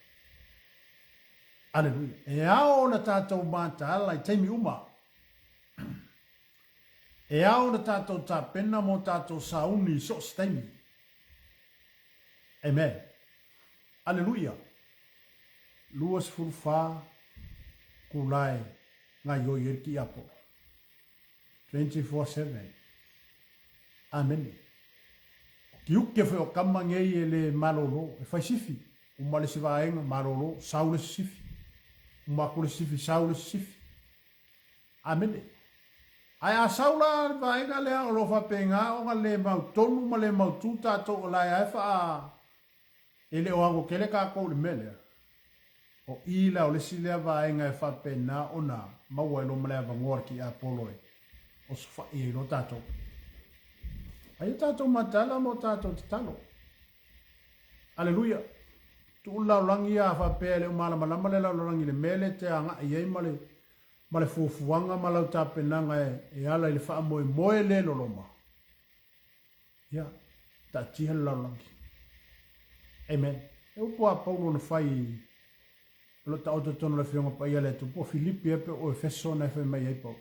Hallelujah. E ao na tatou mata ala i teimi uma. E ao na tatou ta pena mo tatou sauni so stemi. Amen. Hallelujah. Luas fulfa kulai nga yo yerki apo. 24/7. Amen. Kiuke fe o kamange ele malolo e fai sifi. Umale se vaenga malolo saule sifi. Umakule sifi saule sifi. Amen. Aya saula vaenga le o fa penga o le mau tonu male mau tuta to o la ya fa ele o ango kele ka ko le mele. O ila o le silea vaenga e fa pena ona mau e lo male va ngorki apolo e. O fa e lo tato. Ai tato matala mo tato talo. Alleluia. Tu la langia fa pele mala mala mala la langi le mele te anga ye male fufuanga mala ta penanga e ala le fa moe le loloma. Ya ta tia la langi. Amen. E upo a Paulo na fai lo ta auto tono le fionga pa ia le tu po Filipi e pe o Efeso na fe mai e po.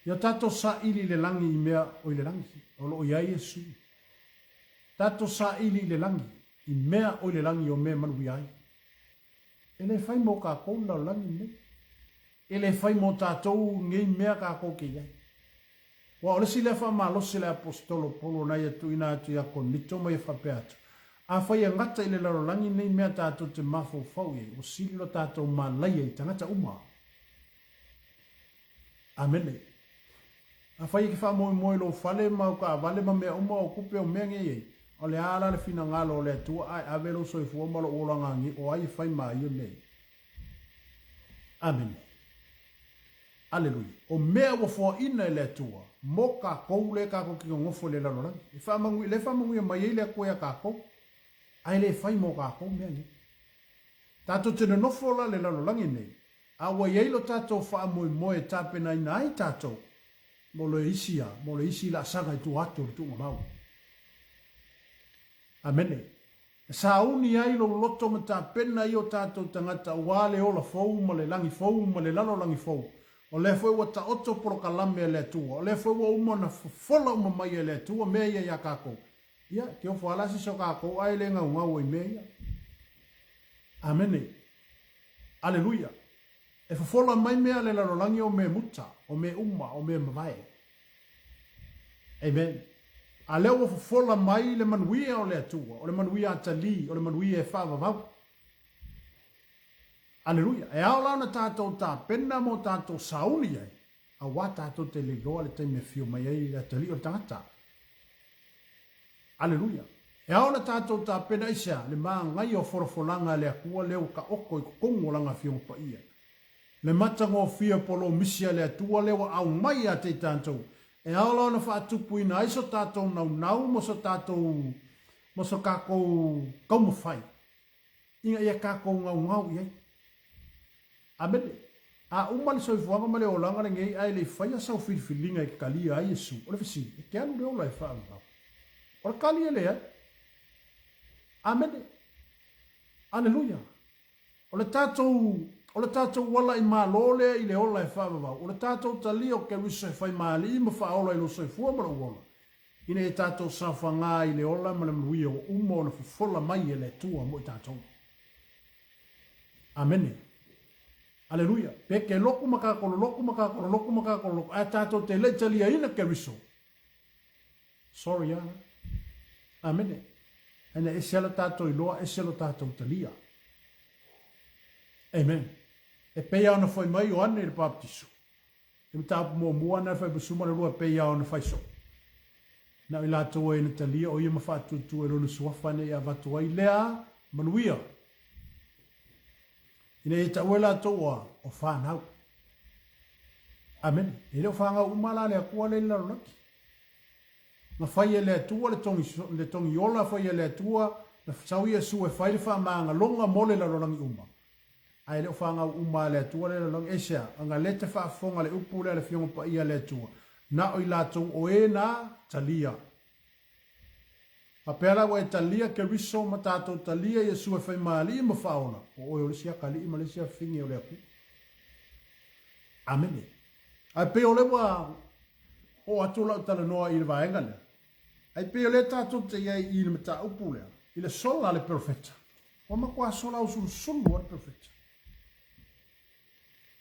Ya tato sa ili le langi I mea o le langi. O lo ia Yesu. Tato sa ili le langi. I mea o le langi o mea manu iai. Ele fai mo ka kou la langi me. Ele fai mo tatou ngei mea ka kou ke iai. Wa ole si le fa malo si le apostolo polo na ia tu ina atu ia kon nito mai fa peatu. A fai ngata ile la langi nei mea tatou te mafo fau iai. O sili lo tatou malai iai tangata uma. Amene. A fai ki fa mo lo fale mau ka vale ma mea uma o kupe o mea nge iai. O le ala le fina ngalo le tua ai avelo so ifu malo ola ngangi o ai fai mai yo nei. Amen. Alleluia. O mea wo fo ina le tua moka kou le ka ko ki ngofo le lalo lang. E fa mangu mai le ko ya ka ko. Ai le fai mo ka ko mea ni. Tato te no fo la le lalo lang nei. A wa ye lo tato fa mo e tape na nai tato. Mo le isi la sanga tu atu tu mau. Amene. Sauni ai lo loto mata pena io tato tangata wale ola fou ma le langi fou ma le lalo langi fou. O le foi wata oto pro kalame le tua. O le foi wa umona fola uma mai le tua me ia kako. Ia ke o fala si so kako ai le ngau i me ia. Amene. Alleluia. E fola mai me le lalo langi o me muta, o me uma, o me mavai. Amen. A leo fola mai le manuia o le atua, o le manuia atali, o le manuia e whawa vau. Alleluia. E ao lau na tātou tā pena mo tātou sauni ai. A wā tātou te le loa le teime fio mai ai le atali o le tangata. Alleluia. E ao na tātou tā pena isa le maa ngai o forofolanga le akua leo ka oko I kukongo langa fio pa ia. Le matango fia polo misia le atua leo au mai a te tātou. E aolo na whaatupu ina aiso tātou nau mo so tātou mo so kākou kaumawhai. Inga ia kākou ngau iai. Amene. A umani so ifuanga male o langa ngei ai le whaia sau whiriwhiringa I kalia ai Yesu. Ole whisi, e ke anu reo lai whaanga. Ole kalia lea. Amene. Alleluia. Ole tātou wala I mālole I le ola e whaavavau. O le tātou tali o ke wiso e whai maali ma whaola I lo so e fua mara uola. Ine e tātou sawhanga I le ola ma le manuia o umo na fufola mai e le tua mo I tātou. Amene. Alleluia. Peke loku makakolo. A tātou te le tali a ina ke wiso. Sorry, Ana. Amene. Ene e sela tātou I loa, e sela tātou talia. Amen. E pei au na whai mai o ane le baptiso. E mtapu mua na whai basuma le rua pei au na whai so. Na I lātou e na talia o ia mawhatutu e rona suafane I avatu ai lea manuia. Ina e ta ue lātou o whanau. Amen. E leo whanga umala le akua le larolaki. Ma whai e le atua le tongi ola whai e le atua na sau Yesu e fai le whaamanga longa mole la rolangi uma. Ai le whaanga uma le atua le rolangi esea, anga le te whaafonga le upu le fionga pa ia le atua. Na oi lātou o e na talia. A pēra wa e talia ke riso ma tātou talia Yesu e whai maali ma whaona. O oi o lisia kali ima lisia fingi o le aku. Amene. Ai pe o le wa o atula o tala noa i le vaenga le. Ai pe o le tātou te iai i le mata upu lea. I le sola le profeta. O ma kua sola o sulu le profeta.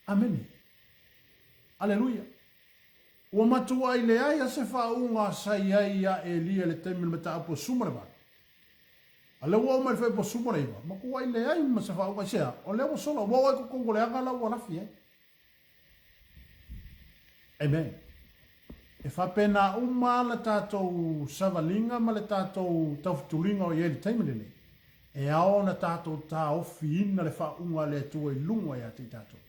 Amene. Aleluia. O matua i le ai se whaunga sai ai a Elia le temi le mata upu sumare ba. Ale wa o mai fai po sumare iwa. Ma kua i le ai ma se whaunga sea. O le wa sola. Wa ko kongo le angala wa lafi ai. Amen. E whapena uma le tātou savalinga ma le tātou taufutulinga o ieri taimene. E ao na tātou tā ofi ina le whaunga le tua i lunga ia te tātou.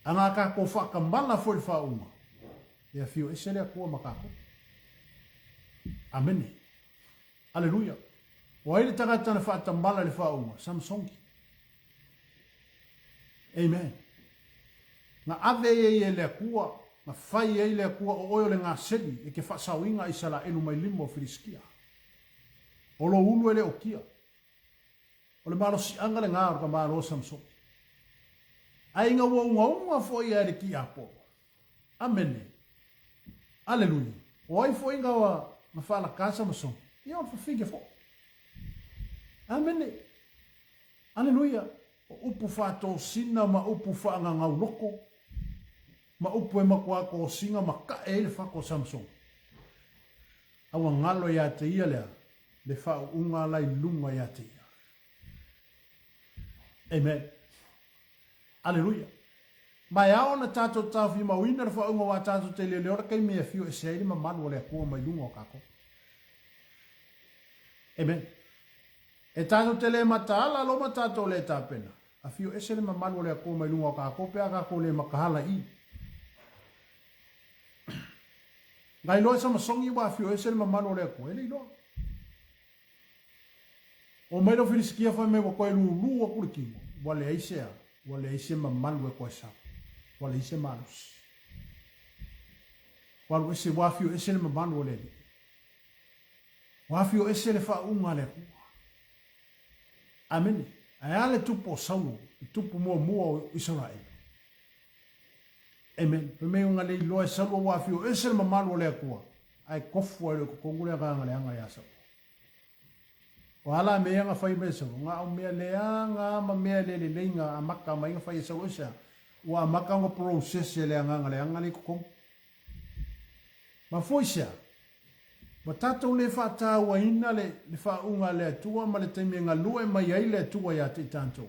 Anga ka ko whakamala fo i whaunga. E a fio esere a kua makako. Amene. Aleluia. O aile tagata na whaatambala le whaunga. Samsongi. Amen. Nga ave e le kua. Ma fai e le kua o oio le ngā seli e ke whaasawinga i sala enu mai limo o Filiskia. O lo ulu e le o kia. O le malo si anga le ngā o ka malo Samson. Ai ngā unga fo i ere ki apo. Amene. Aleluia. O ai fo inga wa ma whala kasa mason. Ia on fa fige fo. Amene. Aleluia. O upu whato sina ma upu whaanga ngau loko. Ma upu e makua ko singa ma ka e le whako Samson. Awa ngalo ia te ia lea. Le whao unga lai lunga ia te ia. Amen. Aleluia. Mai ao na tātou tāwhi mawina ra whaunga wa tātou te leo leora kei mea fio e seiri ma manu le kua mai lunga o kako. Amen. E tātou te le mataala lo ma tātou le tāpena. A fio e seiri ma manu le kua mai lunga o kako. Pea kako le makahala i. Ngai loa sama songi wa fio e seiri ma manu le kua. Ele ilo. O mai lo Filiskia fa me wa koe lulu wa kurikimo. Wale aisea. Wale aise ma manu e koe sa. Wale aise manus. Wale ese wafio ese le ma manu le. Wafio ese le fa unga le kua. Amene. Ai ale tupo saulu. Tupo mua o Israel. Amen. Peme unga le loa saulu wafio ese le ma manu le kua. Ai kofu ai le kukongule ka ngale anga ya saulu. Wala mea nga fai mesa, nga o mea lea nga ma mea le nga amaka ma inga fai sa usa. Wa amaka nga process le anga le kukong. Ma foi sia. Ma tatou le whata wa ina le whaunga le atua ma le teime nga lue mai ai le atua ya te tanto.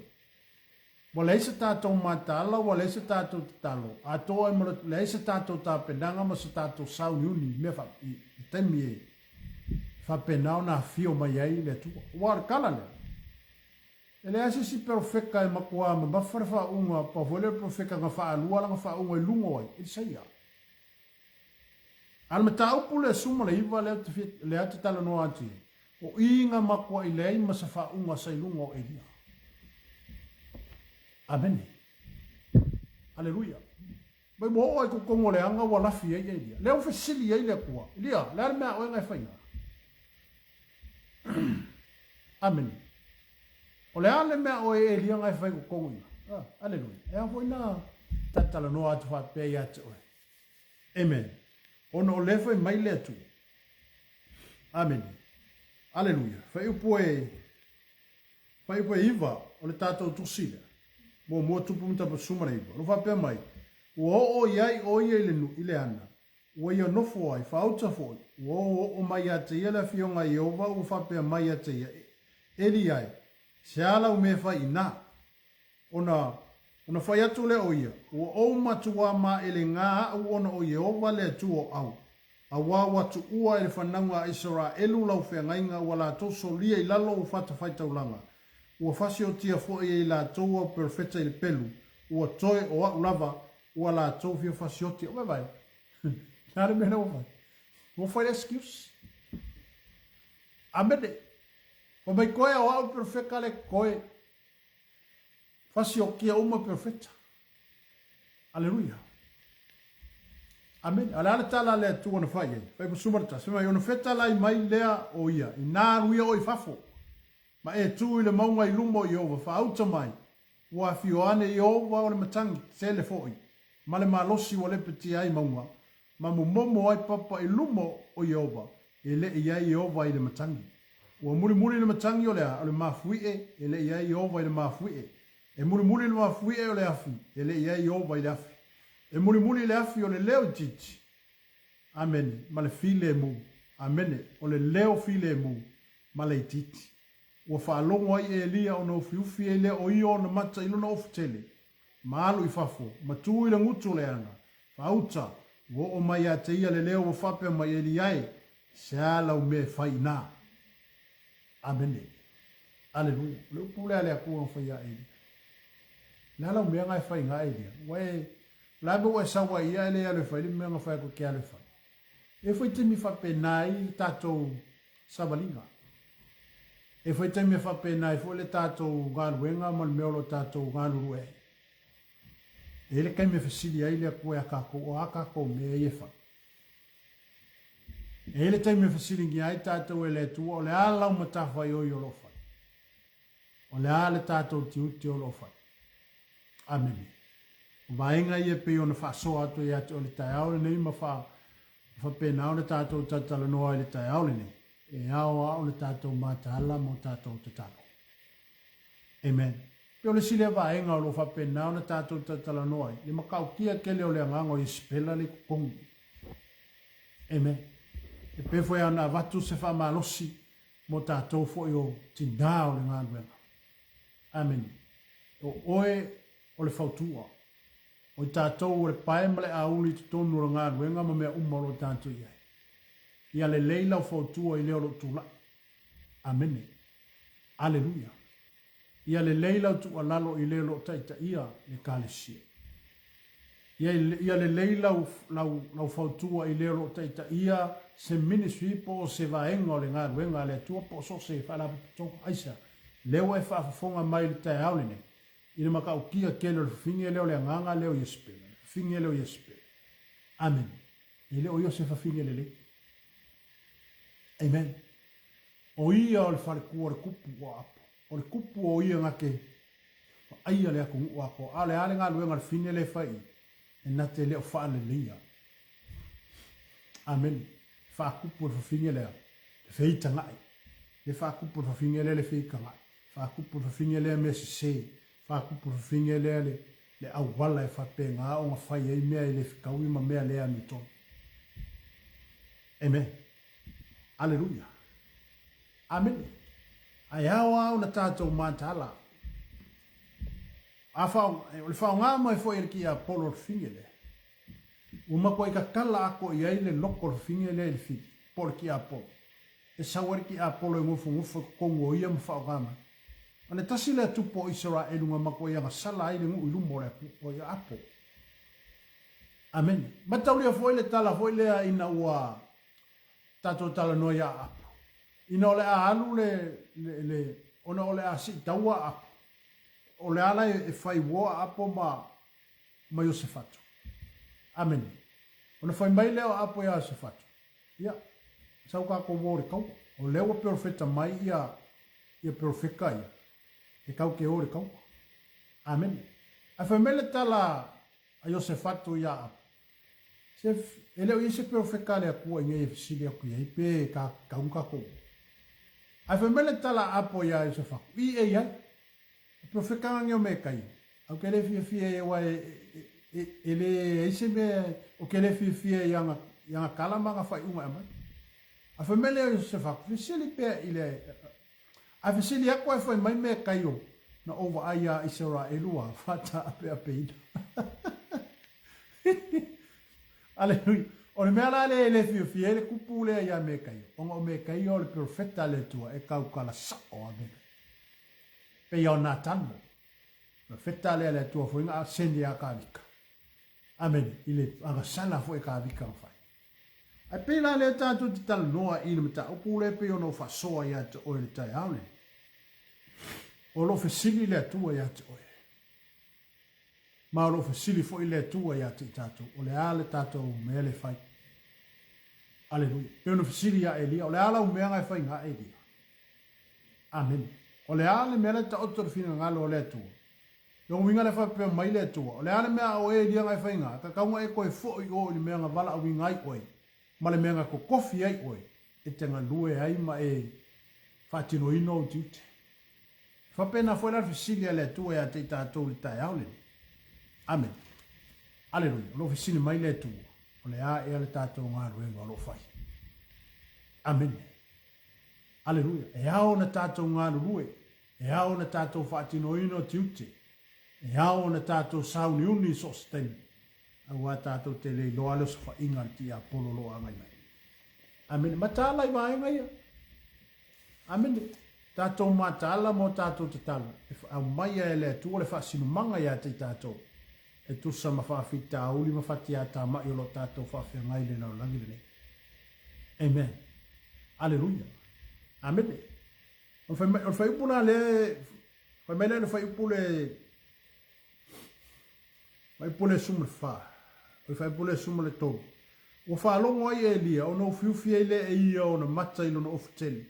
Wa leisa tatou matala, wa leisa tatou talo. Atoa ma leisa tatou tapendanga ma sa tatou sauniuni me fa teime e. Whapenao na fio mai ai le tua. War kala le. Ele ase si perfeka e makua ma mawhare whaunga pa vole perfeka nga whaalua langa whaunga i lungo ai. Ele saia. Alma ta upu le suma le iwa le ate tala no ati. O inga makua i lei ma sa whaunga sa i lungo e lia. Amen. Aleluia. Bai mo oi ko kongo le anga wa lafi ai lia. Leo fesili ai le kua. Lia, le armea o engai whainga. Amen. O le ale mea o e lia ngai whai ko konguina. Aleluia. E a na tatala no atu wha pei atu oe. Amen. Ono o le whai mai le atu. Amen. Aleluia. Whai upo e iwa o le tātou tusile. Mo mua tupu mita pa sumara iwa. Lo wha pea mai. O iai o iai le nu ile ana. Wa ia nofo ai, whaauta fo. O mai a te ia la fionga i ova o whapea mai a te ia. Eri ai, se ala u me whai ina. Ona whai atu le o ia. O matua ma ele ngā au ona o Yehova le atu o au. A wā watu ua ele whananga Isra elu lau whea ngainga wala toso lia i lalo o whata whaitaulanga. Ua whasi o tia fo i la toa perfeta il pelu. Ua toe o au lava ua la toa fia whasi o tia. Vai. Nare mena o vai. O fai excuse. Amene. O mai koe o au perfeka le koe. Fasi o kia uma perfecta. Aleluia. Amen. Ala ala tala le tu ona fai. Fai sumarta. Sema ona feta lai mai lea o ia. Ina ruia o i fafo. Ma e tu ile maunga i lumo i ova. Fa auta mai. Wa fioane i ova o le matangi. Tele foi. Ma le malosi o le peti ai maunga. Ma momo ai papa i lumo o i ova. E le i ova i le matangi. Ua muri le matangi o le mafuie. E le i ova i le mafuie. E muri le mafuie o le afi. E le i ova i le afi. E muri le afi o le leo titi. Amen. Ma le file mu. Amen. O le leo file mu. Ma le titi. Ua whaalongo ai e lia o no fiufi e le o io na mata ilo na ofutele. Ma alu i fafo. Ma tu i le ngutu le anga. Whauta. Wo o mai a te ia le leo o whape mai e liai. Se ala o me whai nā. Amen. Aleluia. Le upule ale a kua whai a e lia. Le ala o mea ngai whai ngā e lia. Wae. Labe wa sawa ia ele ale fai le menga fai ko kia le fai. E foi temi fa penai tato sabalinga. E foi temi fa penai foi le tato galuenga mal meolo tato galurue. Ele kai me fasili ai le ko aka ko me e fa. Ele temi me fasili ngi ai tato ele tu o le ala mata fai o yo lo fai. O le ala tato ti o lo fai. Amen. Vaenga ia pe ona whaasoa atu e atu o le tai aole nei ma whapena o le tātou tatala noa i le tai aole nei. E aoa o le tātou mātala mo tātou tatalo. Amen. Pe o le sile vaenga o lo whapena o le tātou tatala noa i. Le makau kia kele o le angango i spela le kukongi. Amen. E pe foi ana vatu se whamalosi mo tātou fo i o tindā o le ngānuenga. Amen. O oe o le whautua. O tātou o le pae male a uli te tonu o ngā ruenga ma mea umaro tātou iai. Ia le leila o whautua i leo lo tula. Amene. Aleluia. Ia le leila o tu alalo i leo lo taita ia le kālesia. Ia le leila o lau whautua i leo lo taita ia se ministry po se vaenga o le ngā ruenga le tua po so se whalapu toko aisa. Leo e whaafonga mai le tai aulene. Ina maka o kia kele o finge leo le nganga leo yespela. Finge leo yespela. Amen. E leo Iosefa finge lele. Amen. O ia o le whare kua le kupu o apo. O le kupu o ia ngake. Aia le ako ngu ako. Ale ngā luenga le finge le whai. E nate leo whaale leia. Amen. Wha kupu o le finge leo. Le whita ngai. Le wha kupu o le finge le whika ngai. Wha kupu o le finge le me se se. Whakupu finge le awala e whapenga o ngā whai ei mea i le whikaui ma mea lea mi tonu. Amen. Aleluia. Amen. Ai awa o na tātou mātala. A whao, o le whao ngā mai fo i ki a polo finge le. Uma koe ka kala ako i ai le loko finge le fi polo ki a polo. E sawari ki a polo e ngufu kongo ia ma whao ngā mai. Ane tasi le tupo Israel nga mako ia sala ai le ngu ilumo le o ia apo. Amen. Matau le foi le tala foi le ina ua tato tala no ia apo. Ina ole a alu le ona ole a si taua apo. Ole ala e fai woa apo ma Iosefatu. Amen. Ona fai mai leo apo ia Iosefatu. Ia. Sau ka ko wore kau. O leo profeta mai ia profeka ia. E kau ke ore kau. Amen. A famele tala a Iosefatu ia apo. Se ele o ise profeka le akua nge efisili aku ia ipe ka kaunka ko. A famele tala apo ia Iosefatu. I e ia. Profeka nge o me kai. Au ke le fie e wa ele ise me o ke le fie yang kalama nga fai uma ama. A famele o Iosefatu. Fisili pe ile a fisili ako e foi mai me kaio na over aya Israelua fata ape apeina. Aleluia. O le mea le fiele kupule ia me kaio. Onga me kaio le profeta le tua e kau kala sao ame. Pe ia na tanmo. Profeta le tua foi nga sendi a kavika. Amen. Ile anga sala foi kavika fai. Ai pe la le tatu te tala noa ina mata upule pe ono fa soa ia te oe le tai aule. o lo fesili le atua ia te oe. Ma o lo fesili fo i le atua ia te tatou. O le ale tatou mea le fai. Aleluia. Pe ono fesili ia Elia. O le ala umea ngai fai ngā Elia. Amen. O le ale mea le ta otor fina ngalo o le atua. Yung winga le fai pe mai le atua. O le ale mea o Elia ngai fai ngā. Ka kaunga e koe fo i o ni mea ngā vala au ngai oe. Ma le mea ngā ko kofi ai oe. E te ngā lue ai ma e whatino ino o tiute. Whapena foi la fisili le tua ia te tātou le tai au le. Amen. Aleluia. Lo fisili mai le tua. O le a e le tātou ngā ruenga lo fai. Amen. Aleluia. E ao na tātou ngā rue. E ao na tātou whaatino ino tiute. E ao na tātou sauni uni so steni. Au a tātou te le loa leo sa whainga ti a polo loa ngai mai. Amen. Matālai vaenga ia. Amen. Tātou mātala mo tātou te tala. Au mai e le atua le whaasinu manga ia te tātou. E tusa ma whaafita auli ma whati a tā mai o lo tātou whaafia ngai le nau langi le. Amen. Aleluia. Amen. O whai upuna le, whai mele le whai upule, whai upule sumu le wha. O whai upule sumu le tō. O whaalongo ai e lia, o no fiufi e le e ia o na mata ilo na ofuteli.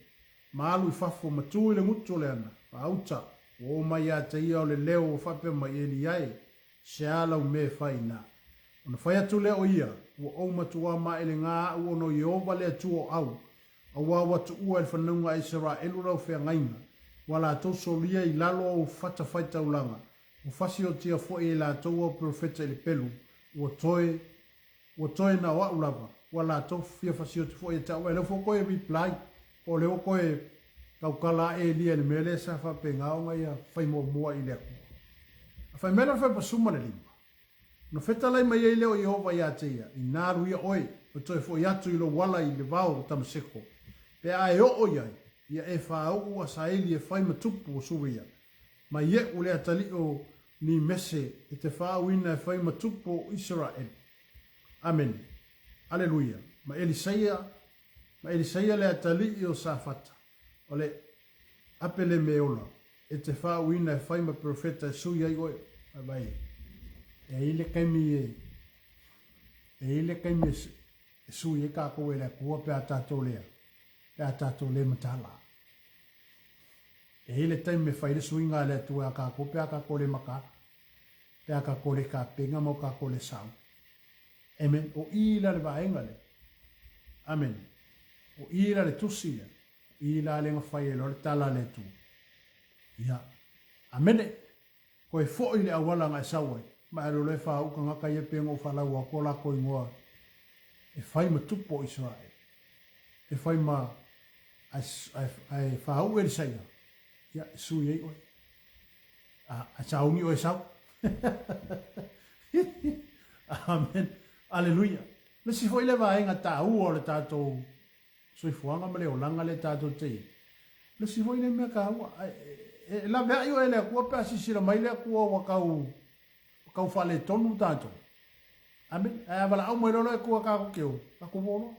Maalu I fafo matui le ngutu le ana, pa auta, o mai a te ia o le leo o whape mai e li ai, se ala u me whai na. O na whai atu leo ia, o au matua ma ele ngā au ono Iova le atu o au, a wawa tu ua el whanunga I sera elu rau whea ngainga, wala toso lia I lalo o whata whaita ulanga, o whasi o tia fo e la toa profeta ele pelu, o toe na wa ulava, wala tofu fia whasi o te fo e tau, ele fo koe reply, o leo koe kaukala e lia ni mele sa whape ngaonga ia whai mua I lea kua. A whai mele whai pasuma le lima. No whetalai mai e leo Iova ia te ia, I nāru ia oe, o toi fo iatu ilo wala I le vau tamaseko. Pe a e o iai, ia e whaau a sa eli e whai matupu o suwe ia. Ma ie o lea tali o ni mese e te whaau ina e whai matupu o Israel. Amen. Aleluia. Ma Elisaia le atali o safata. O le apele meola. E te whaauina e whaima profeta sui ai oe. Abai. E ile kaimi e sui e kako e le kua pe a tātou lea. Pe a tātou le matala. E ile taime whaile sui ngā le tua a kako pe a kako le maka. Pe a kako le ka penga mo kako le sau. Amen. O ila le vaenga le. Amen. O ira le tusia, ila le ngawhai e lo le tala le tu. Ia, amene, koe fōi le awala ngai sawai, ma ero le wha uka ngaka ie pengo whalau a kola koe ngoa, e whai ma tupo Israel, e whai ma ai whau e saia, ia, e sui ei oi, a saungi oi sau. Amen, aleluia. Nasi fōi le vaenga tā ua le tātou, soi fuanga ma le o langa le tātou te. Le si hoi le mea ka ua. La vea iwa e le kua pe asisira mai le kua wakau whale tonu tātou. Amen. A wala au mai lolo e kua kako keo. Kako wolo.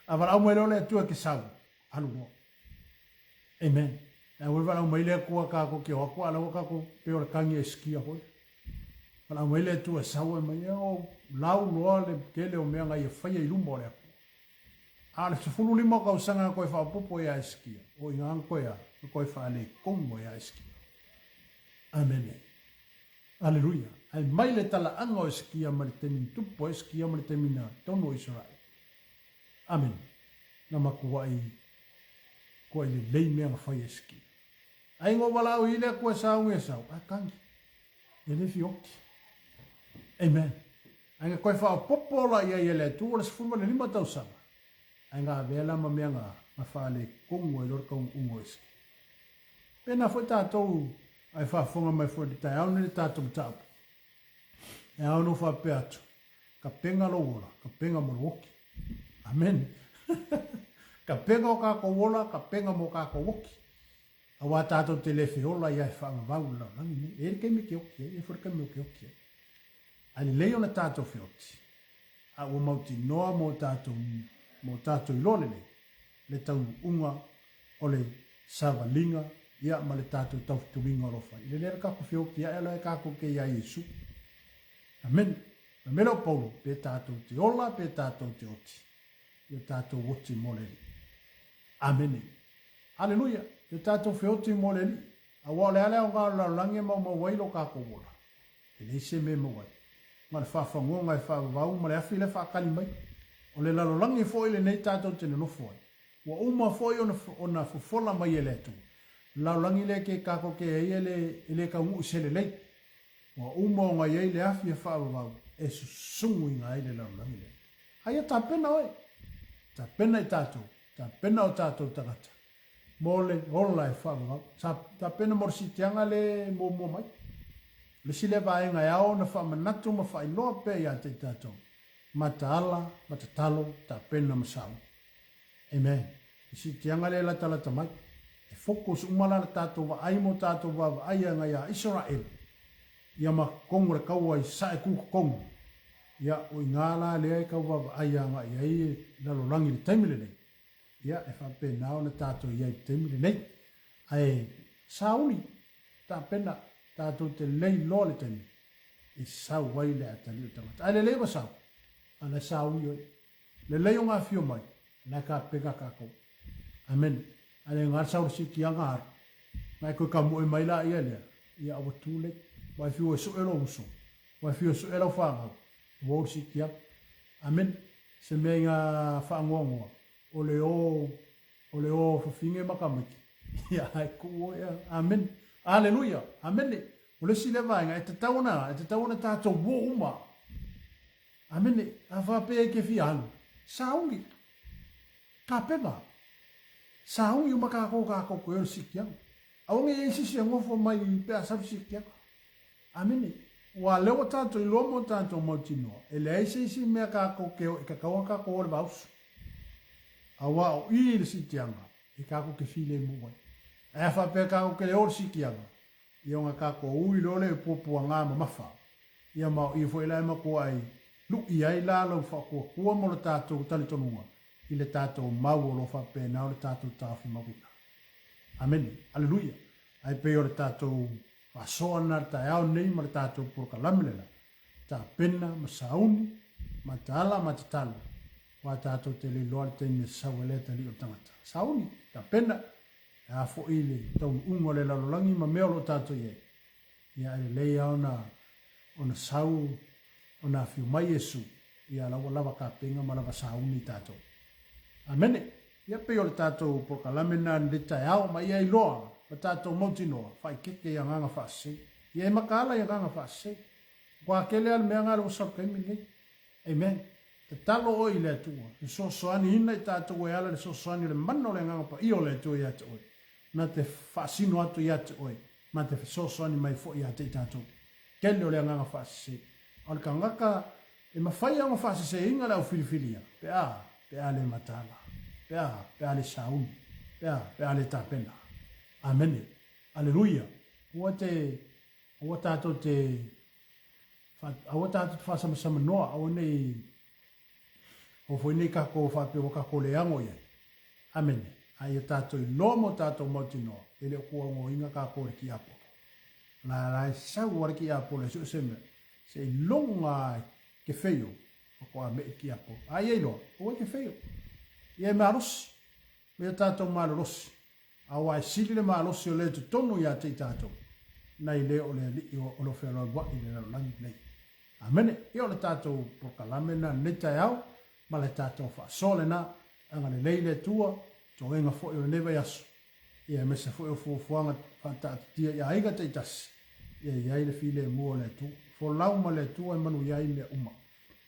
A wala au mai lolo e tua ki sau. Alu mo. Amen. A wala au mai le kua kako keo. Ako ala wakako peo le kangi e skia hoi. Wala au mai le tua sau e mai o lau loa le kele o mea ngai e whaia I lumbo le ako. Ale se fulu lima kau sanga koe wha popo ia eskia. O inga anko ia, koe wha ale kongo ia eskia. Amen. Aleluia. Ai mai le tala anga o eskia ma le temi tupo eskia ma le temi na tono Israel. Amen. Na makuwa I koe le lei mea nga whai eskia. Ai ngō wala o ile koe saunga e sau. A kangi. E le fioki. Amen. Ai nga koe wha popo la ia le tu o le se fulu le lima tau sanga. Ai ngā vela ma mea ngā whaale kongo e lorka ungo eski. Pena fwoi tātou ai whaafonga mai fwoi di tai aune le tātou mtaupu. E aunu whape atu. Ka penga lo wola, ka penga mo woki. Amen. Ka penga o kako wola, ka penga mo kako woki. A wā tātou te lefi hola i ai whaanga wau la. E kei me ke oki, e fwoi kei me ke oki. Ai leo na tātou whioti. A ua mauti noa mo tātou mo tātou I lole le tau unga o le savalinga ia ma le tātou tau tulinga rofa. I le kako whio ki a ela e kako ke ia Yesu. Amen. Ma mera o Paulo, pe tātou te ola, pe tātou te oti. Ia tātou oti moleli. Amen. Aleluia. Ia tātou whioti moleli. A wale ale o ngā laulangi mau wailo kako wola. E nei se me mawai. Ma le whawhangonga e whawau, ma le afi le whakali mai. O le laulangi fo ile nei tātou te nofo ai. Wa uma fo i ona fufola mai e le tu. Laulangi le ke kako ke ele ka ngu se le lei. Wa uma o ngai ei le afi e whawau. E susungu i ngai le laulangi le. Aia tā pena oi. Tā pena i tātou. Tā pena o tātou tagata. Mole ola e whawau. Tā pena morsi tianga le mo mai. Le sile vai ngai ao na whamanatu ma whailoa pe ia te tātou. Mata ala, mata talo, tā pena masau. Amen. Si tianga le la talata mai. E fokus umala la tātou wa aimo tātou wa aia ngai a Israel. Ia ma kongu re kaua i sae kuku kongu. Ia o ingala le ai kaua wa aia ngai ai lalo langi le taimile nei. Ia e whape nao na tātou iai taimile nei. Ai sauni tā pena tātou te lei loa le taimile. I sau wai le atali o tamata. Ai le lewa sau. Ana sauni oi. Le lei o ngā fio mai. Na ka pega kako. Amen. Ale ngar sau si ki anga ar. Mai ko ka mo mai la ia le. Ia awa tule. Mai fio so elo uso. Mai fio so elo fa. Wo si ki. Amen. Se me nga fa ngongo. Ole o fa finge makamiki. Ia ai ko ia. Amen. Hallelujah. Amen. Ole si le vai nga te tauna ta to wo uma. Amen. Ava pe ke fi anu. Saungi. Ka pena. Saungi uma kako ko e sikiang. Aonge e sisi ngofo mai pe asap sikiang. Amen. Wa lewa tato i lomo tato motino. Ele ai sisi me kako ke e kakawa kako le baus. Awa o i le sikianga. E kako ke file mo. E fa pe kako ke le or sikianga. Ia nga kako ui lole popo nga mafa. Ia ma i fo ila ma ko ai. Lu i ai la lo fa ko ko mo le tato tali tonua. I le tātou mau o lofa pēna o le tātou tāwhi mawina. Amen. Aleluia. Ai pe o le tātou wasoa na tai au nei ma le tātou purka lamilela. Tā pena, ma sauni, ma tāla, ma tatalo. Wa tātou te li loa le teine sawele tali o tangata. Sauni, tā pena. A fo i le tau ungo le lalolangi ma meo lo tātou ye. Ia ele leia ona sau, ona fiu mai Yesu. Ia lawa ka penga ma lawa sauni tātou. Amen. Ia pe o le tātou pokalamena le tai au ma ia i loa. Ma tātou montinoa. Whai keke i anganga whaase. Ia i makala i anganga whaase. Kua kele al mea ngare o saukaimi nei. Amen. Te talo o i le atua. I sosoani ina i tātou e ala le sosoani le mano le anganga pa i o le atua i ate oi. Na te whaasino atu i ate oi. Ma te sosoani mai fo i ate i tātou. Kele o le anganga whaase. Al ka ngaka e mawhai anga whaase se inga lau filifilia. Pe ale matala. Pe ale sauni. Pe ale tapena. Amen. Aleluia. Ua tātou te whasamasama noa. Awa nei o foi nei kako whape o kako le ango ia. Amen. Ai tātou i lomo tātou mauti noa. Ele o kua ngo inga kako re ki apo. La rai sau wara ki apo le su seme. Se longa ke feio. O a me ki apo. Ai ei loa. O ke feio. Ia marosi. Me tātou marosi. Awa e sili le marosi o le tu tonu ia te tātou. Nai le o le li o lo whelo wa i le langi nei. Amene. Ia o le tātou pokalamena neta au. Ma le tātou wha sole na. Anga le leile tua. Tō enga fo i o neva yasu. Ia mesa fo i o fuafuanga whatatia ia aiga te itasi. Ia iai le file mua le tu. Fo lau ma le tua e manu iai le uma.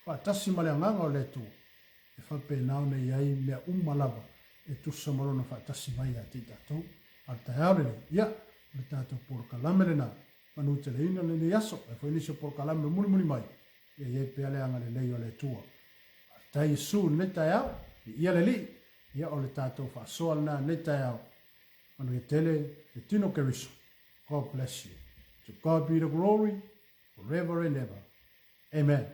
Whatasi ma le anganga o le tua. E whape nao ne iai mea lava e tusa marona whaatasi mai a te tātou. Ar te haurele, ia, le tātou porokalame le nā. Manu te le ina le ne aso, e whainisi o porokalame muni mai. Ia iei pea le anga le leio le tua. Ar te Yesu ne tai au, ia le li, ia o le tātou whaasoa nā ne tai au. Manu e tele, e tino keriso. God bless you. To God be the glory, forever and ever. Amen.